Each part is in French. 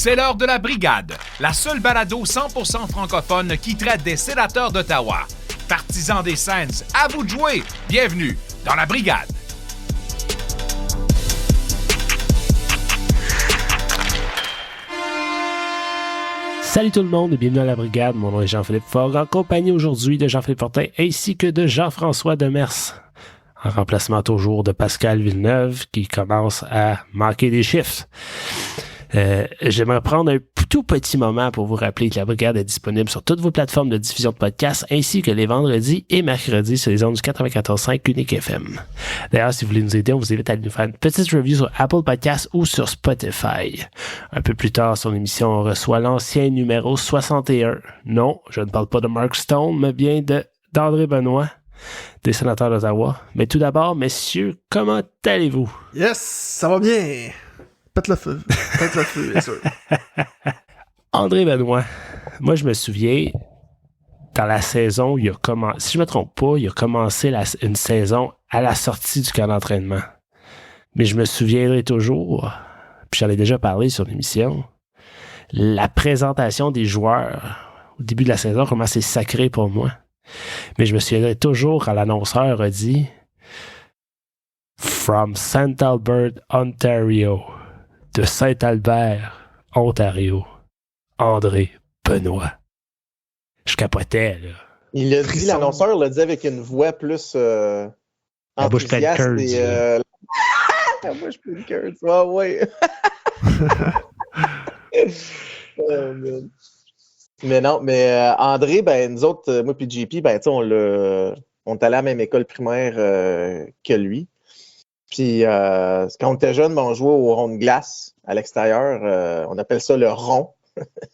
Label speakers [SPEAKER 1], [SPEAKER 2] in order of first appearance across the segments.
[SPEAKER 1] C'est l'heure de la Brigade, la seule balado 100% francophone qui traite des sénateurs d'Ottawa. Partisans des Sens, à vous de jouer! Bienvenue dans la Brigade!
[SPEAKER 2] Salut tout le monde et bienvenue à la Brigade. Mon nom est Jean-Philippe Fogg, en compagnie aujourd'hui de Jean-Philippe Fortin ainsi que de Jean-François Demers. En remplacement toujours de Pascal Villeneuve qui commence à manquer des chiffres. J'aimerais prendre un tout petit moment pour vous rappeler que la Brigade est disponible sur toutes vos plateformes de diffusion de podcasts ainsi que les vendredis et mercredis sur les ondes du 94.5 Unique FM. D'ailleurs, si vous voulez nous aider, on vous invite à nous faire une petite review sur Apple Podcasts ou sur Spotify. Un peu plus tard sur l'émission, on reçoit l'ancien numéro 61. Non, je ne parle pas de Mark Stone, mais bien d'André Benoit, des sénateurs d'Ottawa. Mais tout d'abord, messieurs, comment allez-vous?
[SPEAKER 3] Yes, ça va bien. Pète le feu, bien sûr.
[SPEAKER 2] André Benoit, moi je me souviens, dans la saison, si je me trompe pas, il a commencé une saison à la sortie du camp d'entraînement. Mais je me souviendrai toujours, puis j'en ai déjà parlé sur l'émission, la présentation des joueurs au début de la saison, comment c'est sacré pour moi. Mais je me souviendrai toujours quand l'annonceur a dit « From St. Albert, Ontario ». De Saint-Albert, Ontario, André Benoit. Je capotais, là.
[SPEAKER 4] Il l'a dit, l'annonceur l'a dit avec une voix plus
[SPEAKER 2] la bouche pleine de curds.
[SPEAKER 4] La bouche pleine de curds, ah ouais. Mais non, mais André, ben nous autres, moi puis JP, ben tu sais, on est allé à la même école primaire que lui. Puis quand on était jeune, ben, on jouait au rond de glace à l'extérieur. On appelle ça le rond.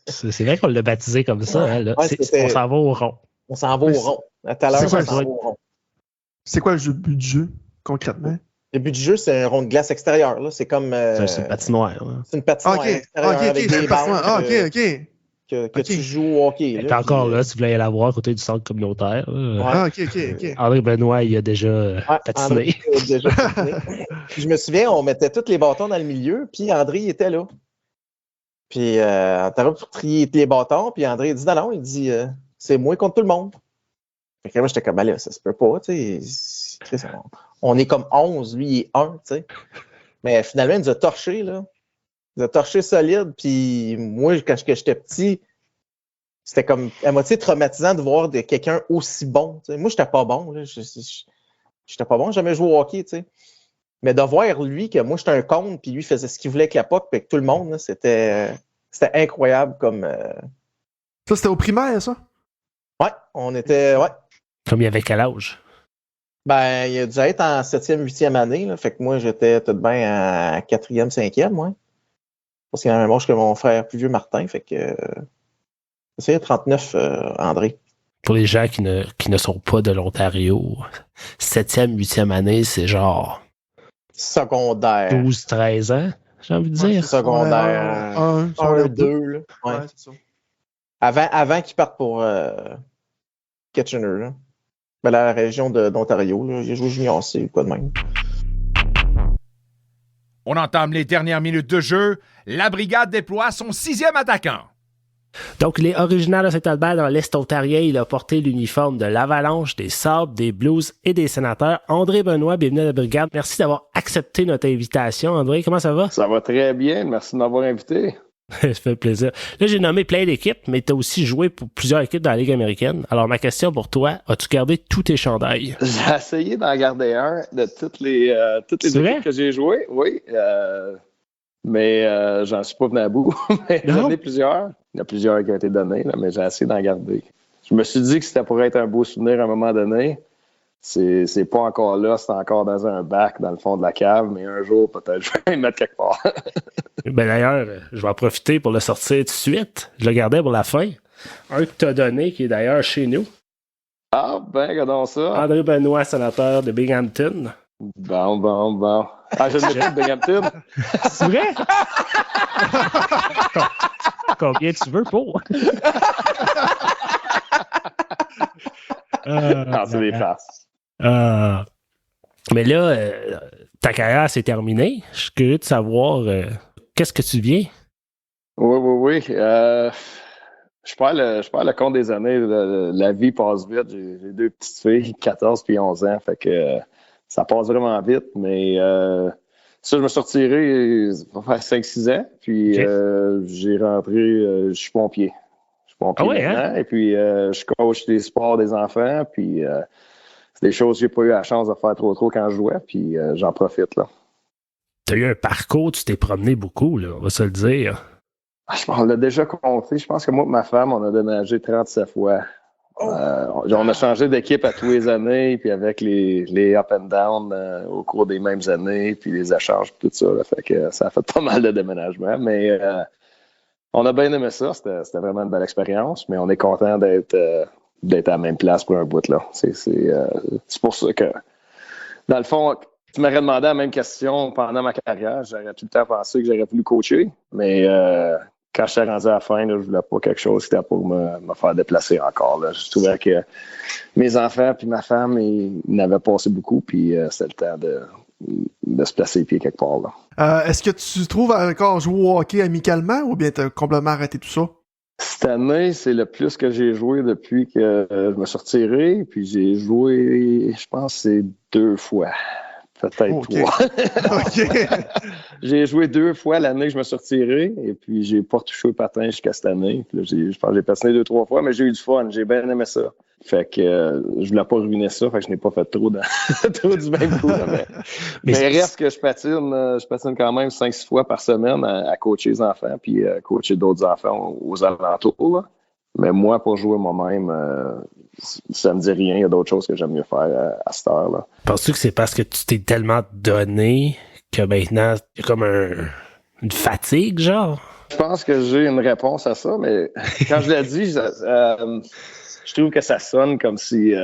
[SPEAKER 2] C'est vrai qu'on l'a baptisé comme ça. Hein, là.
[SPEAKER 4] Ouais,
[SPEAKER 2] on s'en va au rond.
[SPEAKER 4] On s'en va au rond. À tout à l'heure, on s'en va au rond.
[SPEAKER 3] C'est quoi le but du jeu, concrètement?
[SPEAKER 4] Le but du jeu, c'est un rond de glace extérieur. Là. C'est comme...
[SPEAKER 2] c'est une patinoire. Ouais.
[SPEAKER 4] C'est une patinoire extérieure avec des bandes. Que tu joues au hockey.
[SPEAKER 2] Là, encore là, si vous voulez aller la voir à côté du centre communautaire.
[SPEAKER 3] OK.
[SPEAKER 2] André Benoit, il a déjà patiné.
[SPEAKER 4] Puis je me souviens, on mettait tous les bâtons dans le milieu, puis André il était là. Puis on t'arrive pour trier les bâtons, puis André il dit non, il dit c'est moi contre tout le monde. Fait que moi j'étais comme, ben là, ça se peut pas, tu sais. On est comme 11, lui il est 1, tu sais. Mais finalement, il nous a torché, là. Il nous a torché solide, puis moi, quand j'étais petit, c'était comme à moitié traumatisant de voir quelqu'un aussi bon. T'sais. Moi, j'étais pas bon. Là. J'étais pas bon, j'ai jamais joué au hockey. T'sais. Mais de voir lui, que moi, j'étais un con, puis lui faisait ce qu'il voulait avec la puck, puis avec tout le monde, là, c'était incroyable comme...
[SPEAKER 3] Ça, c'était au primaire, ça?
[SPEAKER 4] Ouais, on était... Ouais.
[SPEAKER 2] Comme il avait quel âge?
[SPEAKER 4] Ben, il a dû être en 7e, 8e année. Là, fait que moi, j'étais tout de bien en 4e, 5e, ouais. Parce qu'il y a un même âge que mon frère plus vieux, Martin. Fait que... C'est 39, André.
[SPEAKER 2] Pour les gens qui ne sont pas de l'Ontario, 7e, 8e année, c'est genre...
[SPEAKER 4] Secondaire.
[SPEAKER 2] 12-13 ans, j'ai envie de dire.
[SPEAKER 4] Secondaire. 1, 2. Là. Ouais, c'est ça. Avant qu'ils partent pour Kitchener, là. Ben, la région d'Ontario. Là. Il a joué junior C ou quoi de même.
[SPEAKER 1] On entame les dernières minutes de jeu. La Brigade déploie son 6e attaquant.
[SPEAKER 2] Donc, il est originaire de Saint-Albert dans l'Est ontarien. Il a porté l'uniforme de l'Avalanche, des Sabres, des Blues et des Sénateurs. André Benoit, bienvenue à la Brigade. Merci d'avoir accepté notre invitation. André, comment ça va?
[SPEAKER 5] Ça va très bien. Merci de m'avoir invité.
[SPEAKER 2] Ça fait plaisir. Là, j'ai nommé plein d'équipes, mais tu as aussi joué pour plusieurs équipes dans la Ligue américaine. Alors, ma question pour toi, as-tu gardé tous tes chandails?
[SPEAKER 5] J'ai essayé d'en garder un de toutes les équipes que j'ai jouées. Oui. Mais j'en suis pas venu à bout. J'en ai plusieurs. Il y en a plusieurs qui ont été donnés, là, mais j'ai essayé d'en garder. Je me suis dit que c'était pour être un beau souvenir à un moment donné. C'est pas encore là, c'est encore dans un bac dans le fond de la cave, mais un jour, peut-être, je vais le mettre quelque part.
[SPEAKER 2] Ben d'ailleurs, je vais en profiter pour le sortir tout de suite. Je le gardais pour la fin. Un que tu as donné, qui est d'ailleurs chez nous.
[SPEAKER 5] Ah, ben, regardons ça.
[SPEAKER 2] André Benoit, sénateur de Binghamton.
[SPEAKER 5] Bon. Ah, je le mets de Binghamton.
[SPEAKER 2] C'est vrai? Combien tu veux pour?
[SPEAKER 5] Non, c'est des farces.
[SPEAKER 2] Mais là, ta carrière s'est terminée. Je suis curieux de savoir qu'est-ce que tu viens?
[SPEAKER 5] Oui. Je perds le compte des années. La vie passe vite. J'ai 2 petites filles, 14 puis 11 ans. Fait que ça passe vraiment vite. Mais ça, je me suis retiré, ça va faire 5-6 ans. Puis j'ai rentré, je suis pompier.
[SPEAKER 2] Ah ouais,
[SPEAKER 5] maintenant. Et puis je coach des sports des enfants. Puis c'est des choses que j'ai pas eu la chance de faire trop quand je jouais. Puis j'en profite, là.
[SPEAKER 2] T'as eu un parcours, tu t'es promené beaucoup, là, on va se le dire.
[SPEAKER 5] On l'a déjà compté. Je pense que moi et ma femme, on a déménagé 37 fois. On a changé d'équipe à tous les années, puis avec les up and down au cours des mêmes années, puis les échanges, tout ça. Là, fait que ça a fait pas mal de déménagements. Mais on a bien aimé ça. C'était vraiment une belle expérience, mais on est content d'être à la même place pour un bout, là. C'est pour ça que, dans le fond, tu m'aurais demandé la même question pendant ma carrière. J'aurais tout le temps pensé que j'aurais voulu coacher, mais quand je suis rendu à la fin, là, je voulais pas quelque chose qui était pour me faire déplacer encore. Là. Je trouvais que mes enfants et ma femme, ils n'avaient passé beaucoup, puis c'était le temps de se placer les pieds quelque part. Là.
[SPEAKER 3] Est-ce que tu trouves encore jouer au hockey amicalement ou bien tu as complètement arrêté tout ça?
[SPEAKER 5] Cette année, c'est le plus que j'ai joué depuis que je me suis retiré, puis j'ai joué, je pense, c'est 2 fois. Peut-être 3.
[SPEAKER 3] OK.
[SPEAKER 5] J'ai joué 2 fois l'année que je me suis retiré et puis j'ai pas retouché au patin jusqu'à cette année. Puis là, je pense que j'ai patiné 2-3 fois, mais j'ai eu du fun. J'ai bien aimé ça. Fait que je voulais pas ruiner ça, fait que je n'ai pas fait trop du même coup. Mais reste que je patine quand même 5-6 fois par semaine à coacher les enfants puis coacher d'autres enfants aux alentours. Là. Mais moi, pour jouer moi-même, ça me dit rien. Il y a d'autres choses que j'aime mieux faire à cette heure-là.
[SPEAKER 2] Penses-tu que c'est parce que tu t'es tellement donné que maintenant, il y a comme une fatigue, genre?
[SPEAKER 5] Je pense que j'ai une réponse à ça, mais quand je l'ai dit, je trouve que ça sonne comme si...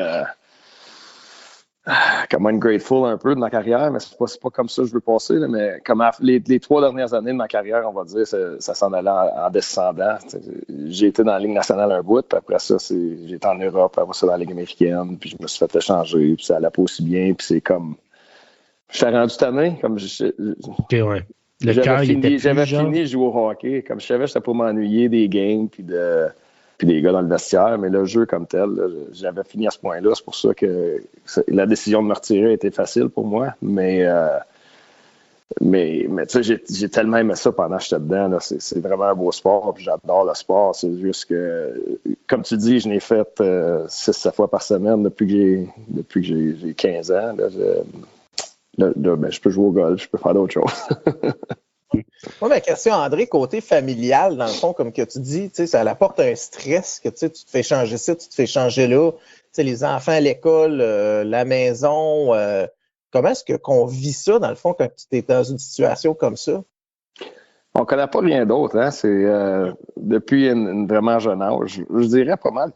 [SPEAKER 5] comme ungrateful un peu de ma carrière, mais c'est pas comme ça que je veux passer. Là, mais comme les 3 dernières années de ma carrière, on va dire, ça s'en allait en descendant. J'ai été dans la Ligue nationale un bout, puis après ça, j'ai été en Europe, après ça dans la Ligue américaine, puis je me suis fait échanger, puis ça allait pas aussi bien, puis c'est comme... J'étais rendu tanné, comme
[SPEAKER 2] OK, ouais.
[SPEAKER 5] J'avais fini de jouer au hockey, comme je savais, j'étais pour m'ennuyer des games, puis des gars dans le vestiaire, mais le jeu comme tel, là, j'avais fini à ce point-là. C'est pour ça que la décision de me retirer a été facile pour moi. Mais tu sais, j'ai tellement aimé ça pendant que j'étais dedans. Là. C'est vraiment un beau sport, puis j'adore le sport. C'est juste que, comme tu dis, je l'ai fait 6-7 fois par semaine depuis que j'ai 15 ans. Là, ben, je peux jouer au golf, je peux faire d'autres choses.
[SPEAKER 4] Moi, ma question, André, côté familial, dans le fond, comme que tu dis, ça apporte un stress que tu te fais changer ça, tu te fais changer là. Les enfants à l'école, la maison. Comment est-ce qu'on vit ça, dans le fond, quand tu es dans une situation comme ça?
[SPEAKER 5] On ne connaît pas rien d'autre. Hein? C'est depuis une vraiment jeune âge. Je dirais pas mal.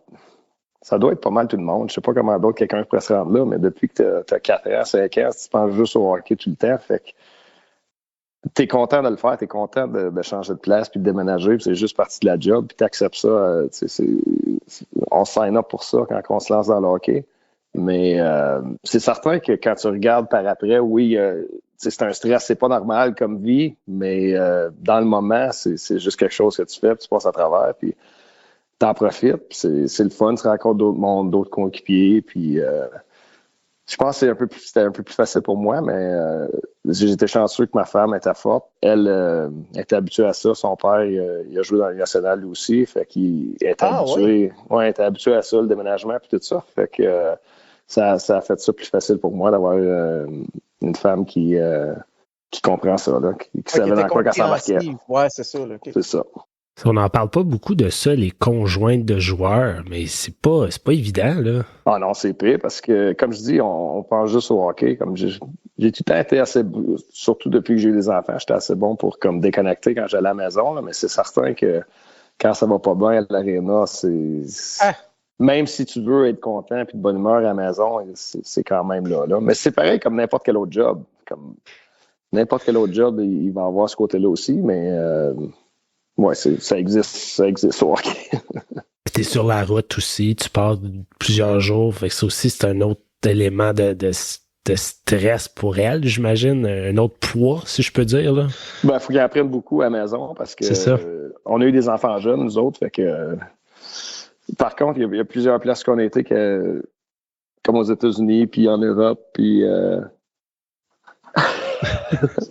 [SPEAKER 5] Ça doit être pas mal tout le monde. Je ne sais pas comment d'autres quelqu'un pourrait se rendre là, mais depuis que tu as 4 ans, 5 ans, tu penses juste au hockey tout le temps. Fait que t'es content de le faire, t'es content de changer de place puis de déménager, puis c'est juste partie de la job, puis t'acceptes ça. On sign up pour ça quand on se lance dans le hockey. Mais c'est certain que quand tu regardes par après, oui, c'est un stress, c'est pas normal comme vie, mais dans le moment, c'est juste quelque chose que tu fais, puis tu passes à travers, puis t'en profites, puis c'est le fun, tu rencontres d'autres mondes, d'autres coéquipiers, puis je pense que c'était un peu plus facile pour moi, mais j'étais chanceux que ma femme était forte. Elle était habituée à ça. Son père, il a joué dans le national lui aussi. Fait qu'il était habitué. Oui? Ouais, il était habitué à ça, le déménagement et tout ça. Fait que ça a fait ça plus facile pour moi d'avoir une femme qui comprend ça, là, qui savait dans quoi qu'elle s'embarquait.
[SPEAKER 4] Ouais, c'est ça. Là, okay.
[SPEAKER 5] C'est ça.
[SPEAKER 2] On n'en parle pas beaucoup de ça, les conjointes de joueurs, mais c'est pas évident, là.
[SPEAKER 5] Ah non, c'est pire parce que, comme je dis, on pense juste au hockey. Comme j'ai tout le temps été assez, surtout depuis que j'ai eu des enfants, j'étais assez bon pour comme déconnecter quand j'allais à la maison, là, mais c'est certain que quand ça va pas bien à l'aréna, même si tu veux être content et de bonne humeur à la maison, c'est quand même là. Mais c'est pareil comme n'importe quel autre job. Comme n'importe quel autre job, il va avoir ce côté-là aussi, mais ouais, ça existe au hockey.
[SPEAKER 2] Tu es sur la route aussi, tu pars plusieurs jours, fait que ça aussi, c'est un autre élément de de stress pour elle, j'imagine, un autre poids, si je peux dire, là.
[SPEAKER 5] Ben, faut qu'elle apprenne beaucoup à la maison parce que on a eu des enfants jeunes, nous autres, fait que par contre, il y a plusieurs places qu'on a été comme aux États-Unis, puis en Europe, puis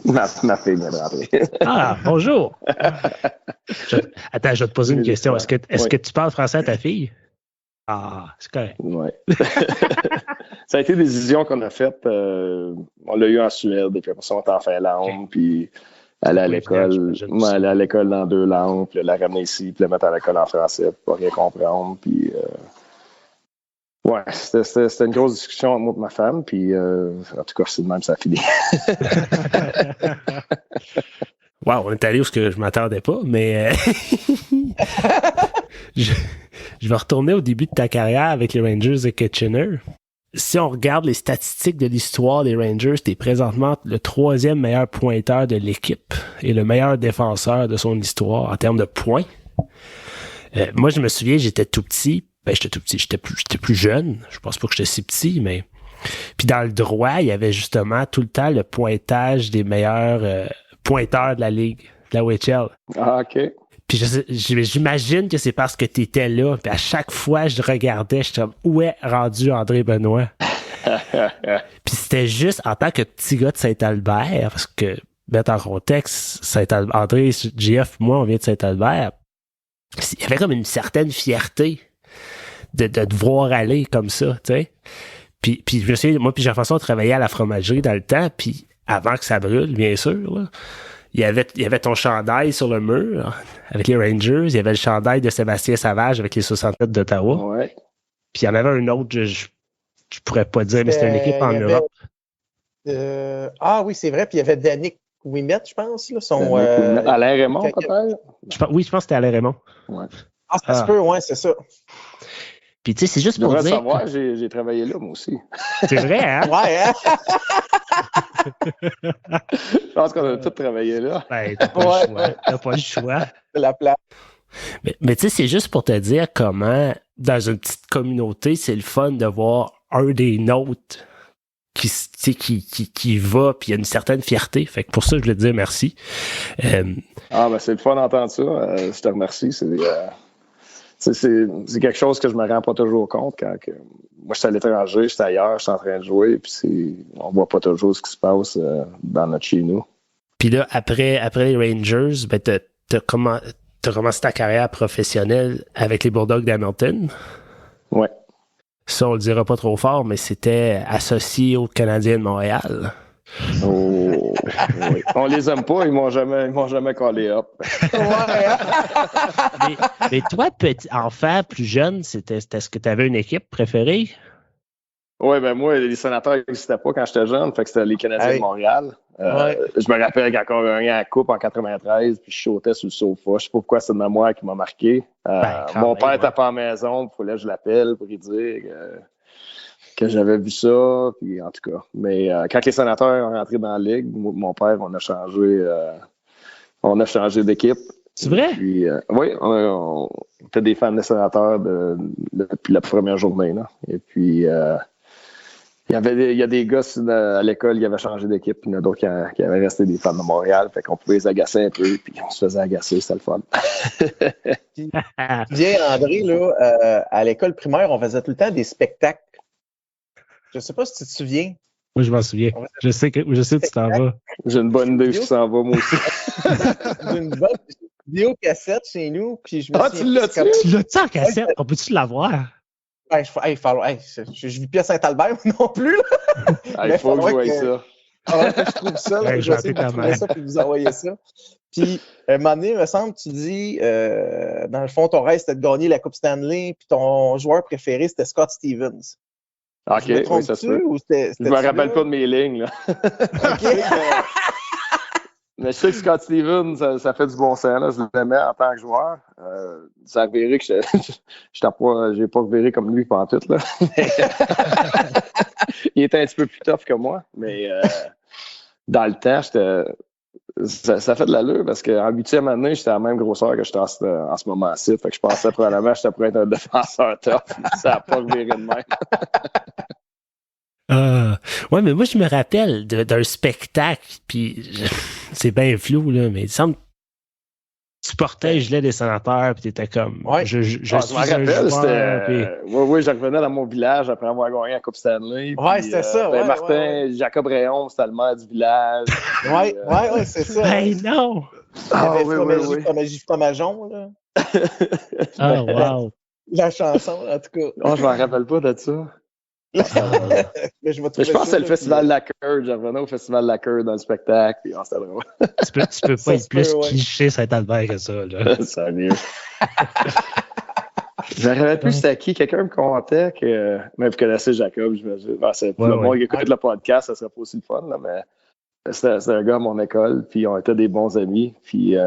[SPEAKER 5] ma fille vient de rentrer.
[SPEAKER 2] Ah, bonjour! Attends, je vais te poser une question. Est-ce que tu parles français à ta fille? Ah, c'est correct.
[SPEAKER 5] Oui. Ça a été des décisions qu'on a faites. On l'a eu en Suède, puis après ça, on est en Finlande, puis aller à l'école. Moi, aller à l'école dans 2 langues, puis la ramener ici, puis la mettre à l'école en français, pour pas rien comprendre, puis... Ouais, c'était une grosse discussion entre moi et ma femme, puis en tout cas, c'est de même, ça a fini.
[SPEAKER 2] Wow, on est allé où je m'attendais pas, mais je vais retourner au début de ta carrière avec les Rangers de Kitchener. Si on regarde les statistiques de l'histoire des Rangers, t'es présentement le 3e meilleur pointeur de l'équipe et le meilleur défenseur de son histoire en termes de points. Moi, je me souviens, j'étais tout petit. Ben, j'étais plus jeune. Je pense pas que j'étais si petit, mais... Puis dans le droit, il y avait justement tout le temps le pointage des meilleurs pointeurs de la Ligue, de la OHL.
[SPEAKER 5] Ah, OK.
[SPEAKER 2] Puis j'imagine que c'est parce que t'étais là. Puis à chaque fois, je regardais, j'étais comme, où est rendu André Benoit? Puis c'était juste en tant que petit gars de Saint-Albert, parce que, mettre en contexte, André, JF, moi, on vient de Saint-Albert. Il y avait comme une certaine fierté de te voir aller comme ça, tu sais. Puis je me souviens, moi puis Jean-François, on travaillait à la fromagerie dans le temps, puis avant que ça brûle, bien sûr, là, il y avait ton chandail sur le mur avec les Rangers, il y avait le chandail de Sébastien Savage avec les 67 d'Ottawa.
[SPEAKER 5] Ouais.
[SPEAKER 2] Puis il y en avait un autre, je pourrais pas dire, mais c'était une équipe en Europe.
[SPEAKER 4] Ah oui, c'est vrai, puis il y avait Danick Ouimet, je pense, là,
[SPEAKER 5] Alain Raymond, peut-être?
[SPEAKER 2] Oui, je pense que c'était Alain Raymond.
[SPEAKER 5] Ouais.
[SPEAKER 4] Ah, ça se peut, ouais, c'est ça.
[SPEAKER 2] Puis tu sais, c'est juste pour dire...
[SPEAKER 5] savoir, j'ai travaillé là, moi aussi.
[SPEAKER 2] C'est vrai, hein?
[SPEAKER 4] Ouais, hein?
[SPEAKER 5] Je pense qu'on a tous travaillé là.
[SPEAKER 2] Ben, t'as pas le choix. T'as pas le choix.
[SPEAKER 4] C'est la place.
[SPEAKER 2] Mais tu sais, c'est juste pour te dire comment, dans une petite communauté, c'est le fun de voir un des nôtres qui va, puis il y a une certaine fierté. Fait que pour ça, je voulais te dire merci.
[SPEAKER 5] Ben c'est le fun d'entendre ça. Je te remercie. C'est quelque chose que je me rends pas toujours compte quand moi je suis à l'étranger, je suis ailleurs, je suis en train de jouer, puis on voit pas toujours ce qui se passe dans notre chez nous.
[SPEAKER 2] Puis là, après les Rangers, ben t'as commencé ta carrière professionnelle avec les Bulldogs d'Hamilton.
[SPEAKER 5] Ouais.
[SPEAKER 2] Ça, on le dira pas trop fort, mais c'était associé aux Canadiens de Montréal.
[SPEAKER 5] Oh, oui. On les aime pas, ils m'ont jamais collé up.
[SPEAKER 2] mais toi, petit enfant, plus jeune, est-ce que tu avais une équipe préférée?
[SPEAKER 5] Oui, ben moi, les Sénateurs n'existaient pas quand j'étais jeune, fait que c'était les Canadiens de Montréal. Je me rappelle quand on a gagné la Coupe en 93, puis je sautais sur le sofa. Je sais pas pourquoi c'est une mémoire qui m'a marqué. Mon père était pas à la maison, il fallait que je l'appelle pour lui dire que j'avais vu ça, puis en tout cas. Mais quand les Sénateurs ont rentré dans la Ligue, mon père, on a changé d'équipe.
[SPEAKER 2] C'est vrai?
[SPEAKER 5] Puis, oui, on était des fans des Sénateurs depuis la première journée. Là. Et puis, il y a des gars à l'école qui avaient changé d'équipe, puis il y en a d'autres qui avaient resté des fans de Montréal. Fait qu'on pouvait les agacer un peu, puis on se faisait agacer, c'était le fun.
[SPEAKER 4] Bien, André, là, à l'école primaire, on faisait tout le temps des spectacles. Je sais pas si tu te souviens.
[SPEAKER 2] Moi, je m'en souviens. Je sais que tu t'en vas.
[SPEAKER 5] J'ai une bonne idée où tu t'en vas, moi aussi.
[SPEAKER 4] J'ai une bonne vidéo cassette chez nous, puis je me
[SPEAKER 5] tu l'as-tu?
[SPEAKER 2] Tu l'as-tu en cassette? On peut-tu l'avoir?
[SPEAKER 4] Je vis plus à Saint-Albert non plus. Là.
[SPEAKER 5] Il faut que je voie ça.
[SPEAKER 4] Alors que je trouve ça, là, je vais essayer de trouver ça et vous envoyer ça. Puis, un moment donné, il me semble, tu dis, dans le fond, ton rêve, c'était de gagner la Coupe Stanley, puis ton joueur préféré, c'était Scott Stevens.
[SPEAKER 5] OK, oui, ça se peut. Je me rappelle pas de mes lignes, là. OK. Mais je sais que Scott Stevens, ça fait du bon sens, là. Je l'aimais en tant que joueur. Ça reverrait que j'ai pas reviré comme lui pendant tout, là. Il était un petit peu plus tough que moi, mais dans le temps, ça fait de l'allure parce qu'en 8e année, j'étais à la même grosseur que j'étais en ce moment-ci. Fait que je pensais probablement que j'étais pour être un défenseur tough. Ça n'a pas reviré de même.
[SPEAKER 2] Ouais, mais moi, je me rappelle d'un spectacle, puis c'est bien flou, là, mais il semble que tu portais un gilet des sénateurs, puis t'étais comme...
[SPEAKER 4] Ouais.
[SPEAKER 2] Je suis
[SPEAKER 5] me rappelle,
[SPEAKER 2] joueur, puis...
[SPEAKER 5] Oui, je revenais dans mon village après avoir gagné la Coupe Stanley.
[SPEAKER 4] Ouais,
[SPEAKER 5] puis,
[SPEAKER 4] c'était ça. Ouais,
[SPEAKER 5] Martin, Jacob Rayon, c'était le maire du village.
[SPEAKER 4] Ouais, c'est ça.
[SPEAKER 2] Ben non!
[SPEAKER 4] Fromagie fromageon, là.
[SPEAKER 2] Ah, wow!
[SPEAKER 4] La chanson, en tout cas.
[SPEAKER 5] Oh, je m'en rappelle pas de ça.
[SPEAKER 4] Mais je
[SPEAKER 5] pense que c'est le Festival Lacquer. Je revenais au Festival Lacquer dans le spectacle. Puis, c'était drôle.
[SPEAKER 2] Tu peux pas être plus cliché Saint-Albert que ça, là.
[SPEAKER 5] Ça mieux. Je me rappelle plus c'était qui. Quelqu'un me contait que... Mais vous connaissez Jacob, j'imagine. Pour le monde qui écoute le podcast, ça serait pas aussi le fun, là, mais c'était un gars à mon école, puis on était des bons amis. Puis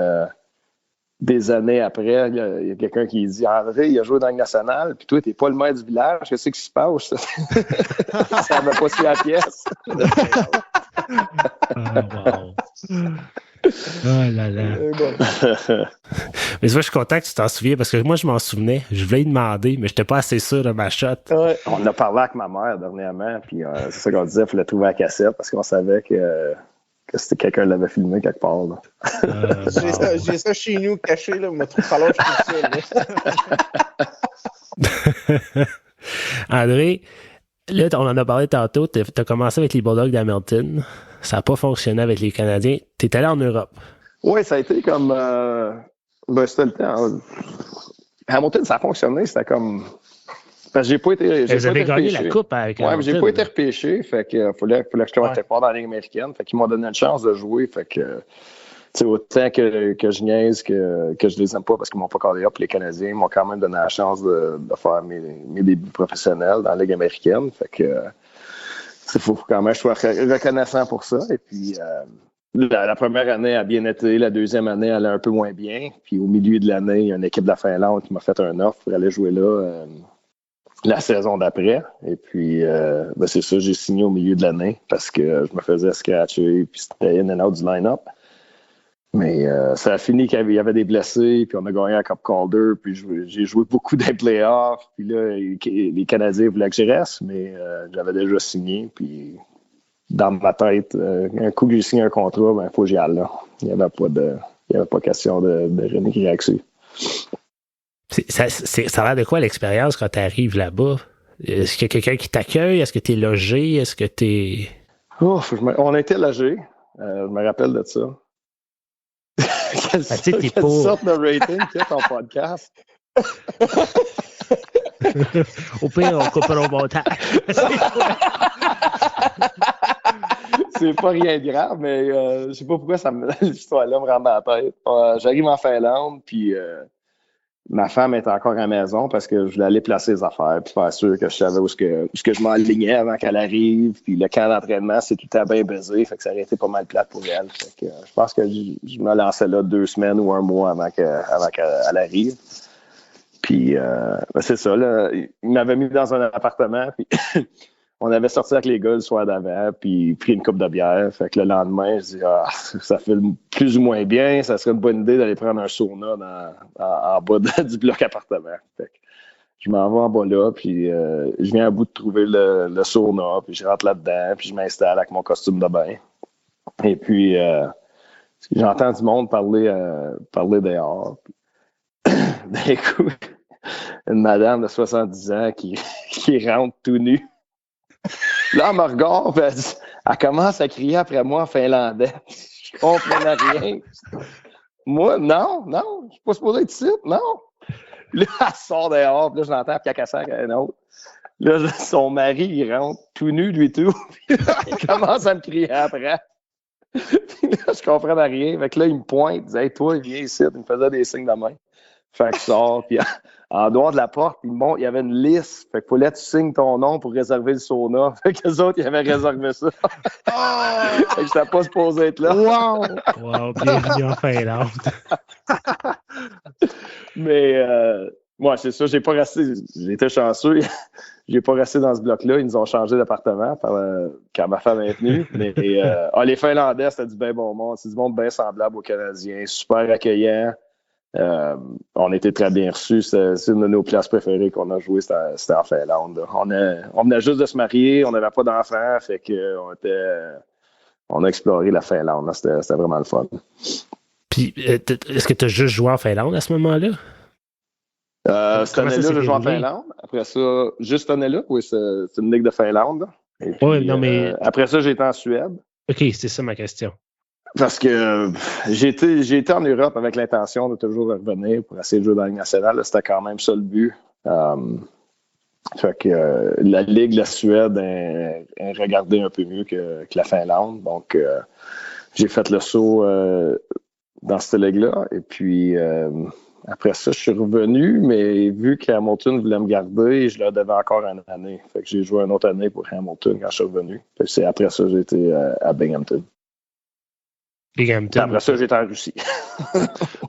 [SPEAKER 5] des années après, il y a quelqu'un qui dit « André, il a joué dans le national, puis toi, t'es pas le maire du village, qu'est-ce qui se passe? » Ça m'a pas su la pièce.
[SPEAKER 2] Wow. Oh là là. Mais moi, je suis content que tu t'en souviens parce que moi, je m'en souvenais. Je voulais lui demander, mais je n'étais pas assez sûr de ma shot.
[SPEAKER 4] Ouais.
[SPEAKER 5] On a parlé avec ma mère dernièrement, puis c'est ça qu'on disait, il fallait trouver la cassette parce qu'on savait que c'était quelqu'un qui l'avait filmé quelque part. Là.
[SPEAKER 4] J'ai ça chez nous caché, là, mais trop falloir que je trouve ça.
[SPEAKER 2] André, là, on en a parlé tantôt. Tu as commencé avec les Bulldogs d'Hamilton. Ça n'a pas fonctionné avec les Canadiens. Tu es allé en Europe.
[SPEAKER 5] Oui, ça a été comme... c'était le temps. Hamilton, ça a fonctionné. C'était comme... Parce que j'ai pas été
[SPEAKER 2] Vous avez gagné la coupe avec Hamilton.
[SPEAKER 5] Oui, mais j'ai pas été repêché. Fait que fallait que je sois quelque part dans la Ligue américaine. Fait qu'ils m'ont donné une chance de jouer. Fait que... autant que je niaise que je les aime pas parce qu'ils m'ont pas callé up, les Canadiens m'ont quand même donné la chance de faire mes débuts professionnels dans la Ligue américaine. Fait que il faut quand même que je sois reconnaissant pour ça. Et puis la première année a bien été, la deuxième année elle a un peu moins bien. Puis au milieu de l'année, il y a une équipe de la Finlande qui m'a fait un offre pour aller jouer là la saison d'après. Et puis c'est ça, j'ai signé au milieu de l'année parce que je me faisais scratcher puis c'était in and out du line-up. Mais ça a fini qu'il y avait des blessés, puis on a gagné la Cup Calder, puis j'ai joué beaucoup des playoffs, puis là, les Canadiens voulaient que je reste, mais j'avais déjà signé, puis dans ma tête, un coup que j'ai signé un contrat, il faut que j'y aille là. Il n'y avait pas question de renégocier là-dessus.
[SPEAKER 2] Ça a l'air de quoi l'expérience quand tu arrives là-bas? Est-ce qu'il y a quelqu'un qui t'accueille? Est-ce que tu es logé? Est-ce que tu es...
[SPEAKER 5] On a été logés. Je me rappelle de ça. Quelle sorte de rating qu'il y a ton podcast?
[SPEAKER 2] Au pire, on coupe au montage.
[SPEAKER 5] C'est pas rien de grave, mais je sais pas pourquoi l'histoire-là me rentre dans la tête. J'arrive en Finlande, puis ma femme est encore à la maison parce que je voulais aller placer les affaires puis faire sûr que je savais où ce que je m'alignais avant qu'elle arrive. Puis le camp d'entraînement, c'est tout à bien baisé, fait que ça aurait été pas mal plate pour elle. Fait que je pense que je me lançais là 2 semaines ou 1 mois avant qu'elle arrive. Puis c'est ça, là, il m'avait mis dans un appartement, puis on avait sorti avec les gars le soir d'avant, puis pris une coupe de bière. Fait que le lendemain, je dis ça fait plus ou moins bien, ça serait une bonne idée d'aller prendre un sauna en bas du bloc appartement. Fait que je m'en vais en bas là, puis je viens à bout de trouver le sauna, puis je rentre là-dedans, puis je m'installe avec mon costume de bain. Et puis j'entends du monde parler dehors. D'un coup, une madame de 70 ans qui rentre tout nue. Là, elle me regarde, elle commence à crier après moi en finlandais. Je comprenais rien. Moi, non, je suis pas supposé être ici, non. Là, elle sort dehors, puis là, je l'entends cacasser avec un autre. Là, son mari, il rentre tout nu, lui tout. Puis là, il commence à me crier après. Puis là, je comprenais rien. Fait que là, il me pointe, il dit « Hey, toi, viens ici. » Il me faisait des signes de main. Fait que je sors, puis en dehors de la porte, il y avait une liste. Fait qu'il fallait que tu signes ton nom pour réserver le sauna. Fait que les autres, ils avaient réservé ça. Fait que j'étais pas supposé être là.
[SPEAKER 2] Wow, bienvenue en Finlande.
[SPEAKER 5] Mais, moi, c'est ça, j'ai été chanceux. J'ai pas resté dans ce bloc-là. Ils nous ont changé d'appartement quand ma femme est venue. Mais les Finlandais, c'était du bien bon monde. C'est du monde bien semblable aux Canadiens. Super accueillant. On était très bien reçus. C'est une de nos places préférées qu'on a joué, c'était en Finlande. On venait juste de se marier, on n'avait pas d'enfants, fait que on a exploré la Finlande. C'était vraiment le fun.
[SPEAKER 2] Puis, est-ce que tu as juste joué en Finlande à ce moment-là?
[SPEAKER 5] Cette année-là, j'ai joué en Finlande. Après ça, juste cette année-là, oui, c'est une ligue de Finlande.
[SPEAKER 2] Oui, non, mais...
[SPEAKER 5] après ça, j'ai été en Suède.
[SPEAKER 2] OK, c'est ça ma question.
[SPEAKER 5] Parce que j'ai été en Europe avec l'intention de toujours revenir pour essayer de jouer dans la Ligue nationale. Là, c'était quand même ça le but. Fait que la Ligue de la Suède est regardée un peu mieux que la Finlande. Donc, j'ai fait le saut dans cette ligue-là. Et puis, après ça, je suis revenu, mais vu qu'Hamilton voulait me garder, je leur devais encore une année. Fait que j'ai joué une autre année pour Hamilton quand je suis revenu. Puis c'est après ça, j'ai été à Binghamton. Après ça, j'étais en Russie.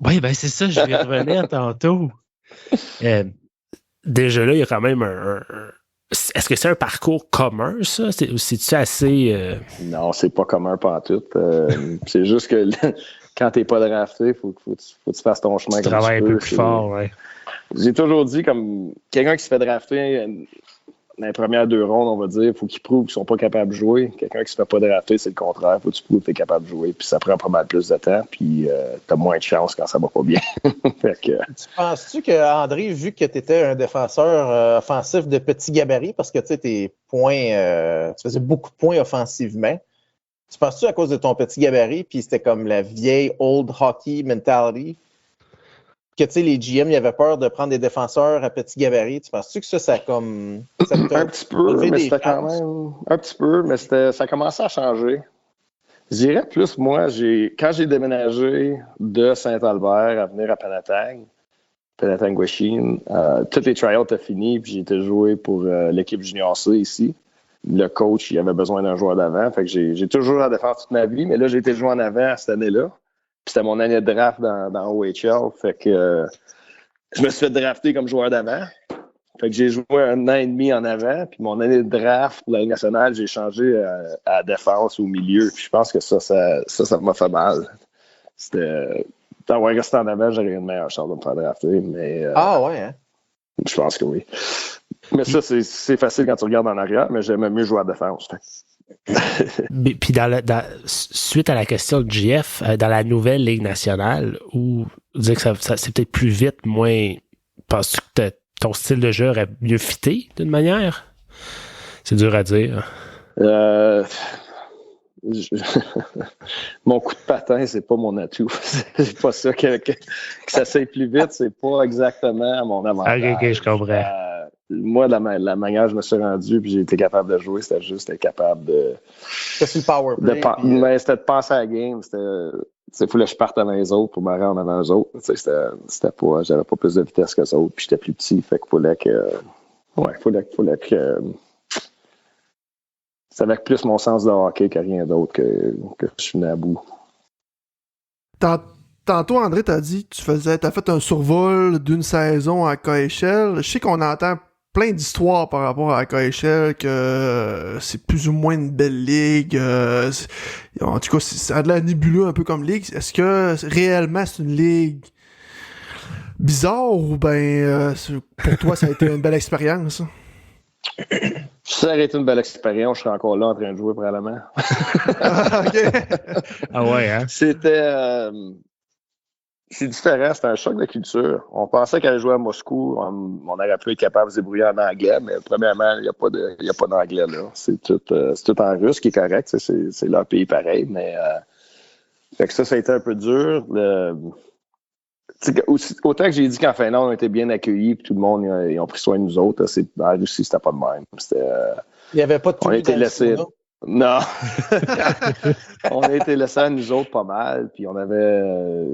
[SPEAKER 2] Oui, ben c'est ça, je vais revenir tantôt. Déjà là, il y a quand même Est-ce que c'est un parcours commun, ça? C'est-tu assez...
[SPEAKER 5] Non, c'est pas commun pantoute. C'est juste que quand t'es pas drafté, faut que tu fasses ton chemin.
[SPEAKER 2] Tu travailles un peu plus fort, ouais.
[SPEAKER 5] J'ai toujours dit, comme quelqu'un qui se fait drafter dans les premières 2 rondes, on va dire, il faut qu'ils prouvent qu'ils sont pas capables de jouer. Quelqu'un qui se fait pas drafter, c'est le contraire. Faut que tu prouves que tu es capable de jouer. Puis ça prend pas mal plus de temps. Puis tu as moins de chance quand ça va pas bien. Fait que...
[SPEAKER 4] Penses-tu que, André, vu que tu étais un défenseur offensif de petit gabarit, parce que tu sais, tes points, tu faisais beaucoup de points offensivement, tu penses-tu à cause de ton petit gabarit, puis c'était comme la vieille old hockey mentality, que tu sais, les GM, ils avaient peur de prendre des défenseurs à petit gabarit. Tu penses-tu que ça comme... Ça
[SPEAKER 5] un petit peu, mais c'était quand même... Un petit peu, mais ça a commencé à changer. Je dirais plus, moi, quand j'ai déménagé de Saint-Albert à venir à Penetang-Washington, tous les tryouts étaient finis, puis j'ai été joué pour l'équipe junior C ici. Le coach, il avait besoin d'un joueur d'avant. Fait que j'ai toujours joué à la défense toute ma vie, mais là, j'ai été joué en avant cette année-là. Puis c'était mon année de draft dans OHL. Fait que je me suis fait drafter comme joueur d'avant. Fait que j'ai joué 1 an et demi en avant. Puis mon année de draft pour la Ligue nationale, j'ai changé à la défense, au milieu. Puis je pense que ça m'a fait mal. D'avoir resté en avant, j'aurais une meilleure chance de me faire drafter. Mais,
[SPEAKER 4] ouais, hein?
[SPEAKER 5] Je pense que oui. Mais ça, c'est facile quand tu regardes en arrière, mais j'aimais mieux jouer à la défense.
[SPEAKER 2] Puis suite à la question de JF, dans la nouvelle Ligue nationale, où dire que ça c'est peut-être plus vite, moins... Penses-tu que ton style de jeu aurait mieux fité d'une manière? C'est dur à dire.
[SPEAKER 5] Mon coup de patin, c'est pas mon atout. C'est pas ça que ça s'aille plus vite, c'est pas exactement mon avantage.
[SPEAKER 2] Ok, je comprends.
[SPEAKER 5] Moi, la manière dont je me suis rendu puis j'ai été capable de jouer, c'était juste être capable de...
[SPEAKER 4] C'était le power play.
[SPEAKER 5] Mais c'était de penser à la game. Il fallait que je parte avant les autres pour me rendre avant eux autres. C'était pas... J'avais pas plus de vitesse que les autres, puis j'étais plus petit. Fait qu'il fallait que... Ouais, fallait que... C'est avec plus mon sens de hockey que rien d'autre que je suis venu à bout.
[SPEAKER 3] Tantôt, André, t'as dit que t'as fait un survol d'une saison à KHL. Je sais qu'on entend plein d'histoires par rapport à KHL, que c'est plus ou moins une belle ligue. En tout cas, ça a de l'air nébuleux un peu comme ligue. Est-ce que réellement c'est une ligue bizarre ou pour toi, ça a été une belle expérience?
[SPEAKER 5] Si ça aurait été une belle expérience, je serais encore là en train de jouer probablement.
[SPEAKER 2] Ah ouais, hein?
[SPEAKER 5] C'est différent, c'était un choc de culture. On pensait qu'elle jouait à Moscou, on aurait pu être capable de se débrouiller en anglais, mais premièrement, il n'y a pas d'anglais là. C'est tout en russe, qui est correct, c'est leur pays pareil, mais fait que ça a été un peu dur. Autant que j'ai dit qu'en Finlande, on était bien accueillis, puis tout le monde, ils ont pris soin de nous autres. En Russie, c'était pas de même.
[SPEAKER 4] Il n'y avait pas de tout.
[SPEAKER 5] On a été laissés. Non. On a été laissés à nous autres pas mal, puis on avait...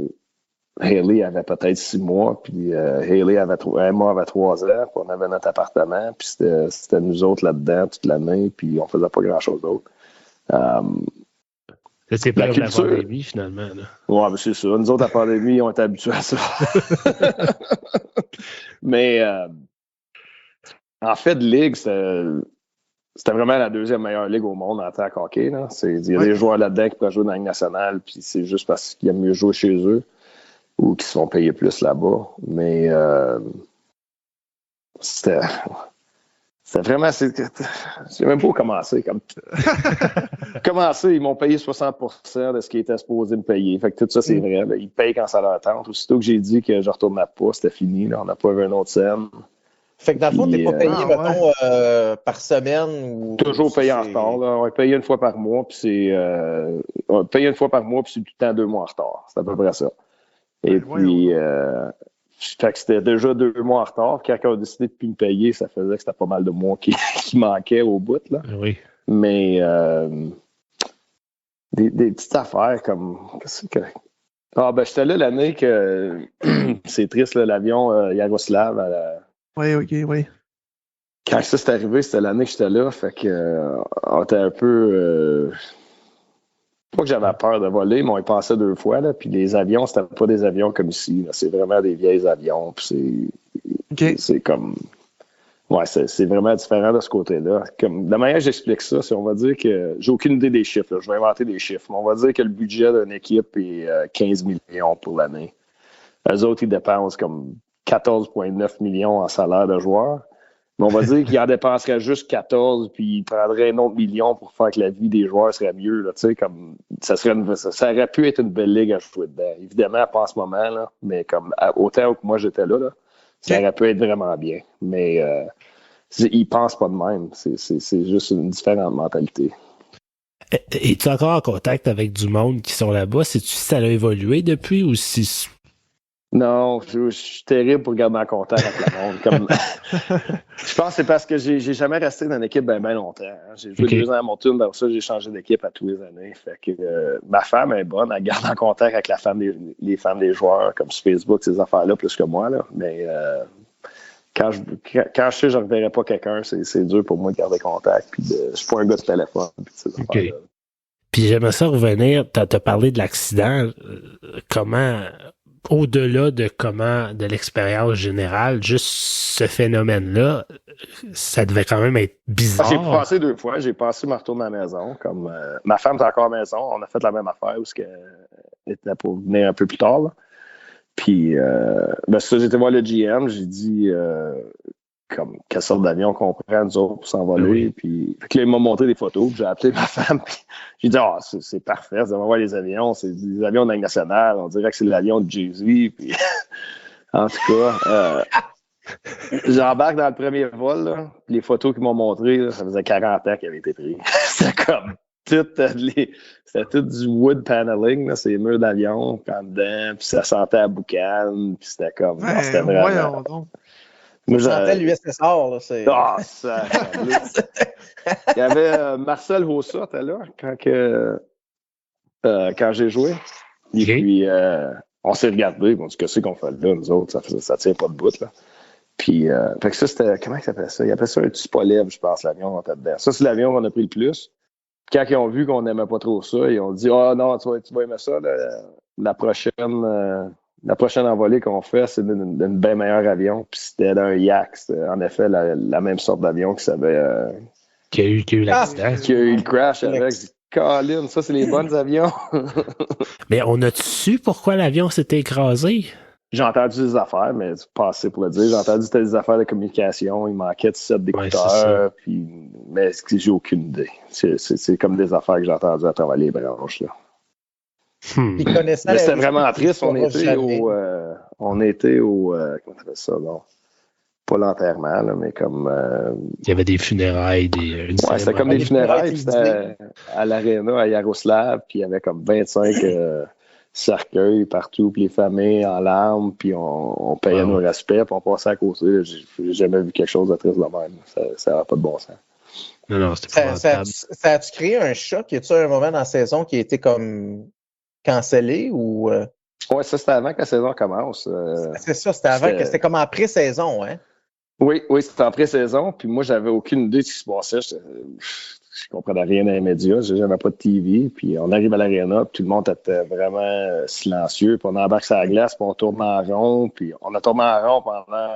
[SPEAKER 5] Haley avait peut-être 6 mois, puis Haley avait 3 ans, puis on avait notre appartement, puis c'était nous autres là-dedans toute l'année, puis on faisait pas grand-chose d'autre.
[SPEAKER 2] C'est pas la pandémie, finalement. Là.
[SPEAKER 5] Ouais, mais c'est ça. Nous autres, à la pandémie, on était habitués à ça. Mais en fait, ligue, c'était vraiment la 2e meilleure ligue au monde en tant que hockey. Il y a des joueurs là-dedans qui peuvent jouer dans la Ligue nationale, puis c'est juste parce qu'ils aiment mieux jouer chez eux. ou qui se font payer plus là-bas. Mais c'était vraiment... Je sais même pas où commencer. Ils m'ont payé 60% de ce qu'ils étaient supposés me payer. Fait que tout ça, c'est vrai. Là, ils payent quand ça leur tente. Aussitôt que j'ai dit que je ne retournerais pas, c'était fini. Là, on n'a pas eu un autre scène.
[SPEAKER 4] Fait que dans le fond, tu n'es pas payé, mettons, par semaine? Ou...
[SPEAKER 5] Toujours payé en retard. Là. On est payé une fois par mois, puis c'est... on est payé une fois par mois, puis c'est tout le temps 2 mois en retard. C'est à peu près ça. Et puis... fait que c'était déjà 2 mois en retard. Quand on a décidé de ne plus me payer, ça faisait que c'était pas mal de mois qui manquaient au bout. Là.
[SPEAKER 2] Oui.
[SPEAKER 5] Mais des petites affaires comme... Qu'est-ce que... j'étais là l'année que... c'est triste, là, l'avion Yaroslav à la...
[SPEAKER 3] Oui, OK.
[SPEAKER 5] Quand ça s'est arrivé, c'était l'année que j'étais là. Fait que on était un peu... Pas que j'avais peur de voler, mais on y passait 2 fois. Là, puis les avions, c'était pas des avions comme ici. Là, c'est vraiment des vieilles avions. Puis c'est comme... Ouais, c'est vraiment différent de ce côté-là. Comme, de la manière que j'explique ça, c'est on va dire que... J'ai aucune idée des chiffres. Là, je vais inventer des chiffres. Mais on va dire que le budget d'une équipe est 15 millions pour l'année. Eux autres, ils dépensent comme 14,9 millions en salaire de joueurs. Mais on va dire qu'ils en dépenseraient juste 14, puis ils prendraient un autre million pour faire que la vie des joueurs serait mieux. Là, comme, ça aurait pu être une belle ligue à jouer dedans. Évidemment, pas en ce moment, là, mais comme autant que moi j'étais là, ça aurait pu être vraiment bien. Mais ils pensent pas de même. C'est juste une différente mentalité.
[SPEAKER 2] Es-tu encore en contact avec du monde qui sont là-bas? Sais-tu si ça a évolué depuis ou si...
[SPEAKER 5] Non, je suis terrible pour garder en contact avec le monde. Comme... je pense que c'est parce que j'ai jamais resté dans une équipe bien longtemps. Hein. J'ai joué 2 ans à Moncton, dans ça, j'ai changé d'équipe à tous les années. Fait que ma femme est bonne, elle garde en contact avec les femmes des joueurs, comme sur Facebook, ces affaires-là, plus que moi. Là. Mais quand je sais que je ne reverrai pas quelqu'un, c'est dur pour moi de garder contact. Puis je suis pas un gars de téléphone. Puis
[SPEAKER 2] Puis j'aimerais ça revenir, tu as parlé de l'accident. Comment... Au-delà de l'expérience générale, juste ce phénomène-là, ça devait quand même être bizarre.
[SPEAKER 5] J'ai passé 2 fois. J'ai passé me retourner à la maison. Comme ma femme est encore à la maison. On a fait la même affaire où elle était pour venir un peu plus tard. Là. Puis, ça, j'étais voir le GM. J'ai dit comme quelle sorte d'avion qu'on prend, nous autres, pour s'envoler. Oui. Puis, là, il m'a montré des photos. Puis j'ai appelé ma femme. Puis j'ai dit, c'est parfait. Vous allez voir les avions. C'est des avions de la Ligue nationale. On dirait que c'est l'avion de Jay-Z. Puis, en tout cas, j'embarque dans le premier vol. Là, les photos qu'ils m'ont montrées, là, ça faisait 40 ans qu'ils avaient été pris. C'était comme c'était tout du wood paneling. Là, c'est les murs d'avion en dedans. Puis ça sentait à boucan. Puis c'était comme... c'était vraiment...
[SPEAKER 4] Moi, je sentais l'USSR, là.
[SPEAKER 5] Ça. Il y avait Marcel Hossa, était là, quand j'ai joué. Et puis, on s'est regardé. On dit, qu'est-ce qu'on fait là, nous autres? Ça tient pas de bout, là. Puis, fait que ça, c'était... Comment il s'appelait ça? Il appelait ça un Tupolev, je pense, l'avion qu'on était dedans. Ça, c'est l'avion qu'on a pris le plus. Puis quand ils ont vu qu'on n'aimait pas trop ça, ils ont dit, non, tu vas aimer ça, la prochaine envolée qu'on fait, c'est d'un bien meilleur avion. Puis c'était d'un Yak. C'était en effet la même sorte d'avion qui
[SPEAKER 2] a eu l'accident.
[SPEAKER 5] Qui a eu le crash avec. Colin, ça, c'est les bons avions.
[SPEAKER 2] Mais on a su pourquoi l'avion s'était écrasé?
[SPEAKER 5] J'ai entendu des affaires, mais c'est pas assez pour le dire. J'ai entendu que c'était des affaires de communication. Il manquait de set d'écouteurs. Mais j'ai aucune idée. C'est comme des affaires que j'ai entendues à travers les branches, là.
[SPEAKER 4] Mais
[SPEAKER 5] c'était vraiment triste. On était au comment t'appelles ça, non? Pas l'enterrement, là, mais comme...
[SPEAKER 2] Il y avait des funérailles,
[SPEAKER 5] c'était comme des funérailles, puis c'était à l'aréna à Yaroslav, puis il y avait comme 25 cercueils partout, puis les familles en larmes, puis on payait nos respects, puis on passait à côté. J'ai jamais vu quelque chose de triste de même. Ça n'a pas de bon sens.
[SPEAKER 2] Non, c'était pas
[SPEAKER 4] ça a-tu créé un choc? Y a-tu un moment dans la saison qui a été comme cancellé ou...
[SPEAKER 5] Oui, ça, c'était avant que la saison commence.
[SPEAKER 4] C'est ça, c'était avant que c'était comme en pré-saison, hein?
[SPEAKER 5] Oui, c'était en pré-saison, puis moi, j'avais aucune idée de ce qui se passait. Je comprenais rien dans les médias, j'avais pas de TV, puis on arrive à l'aréna, puis tout le monde était vraiment silencieux, puis on embarque sur la glace, puis on tourne en rond, puis on a tourné en rond pendant,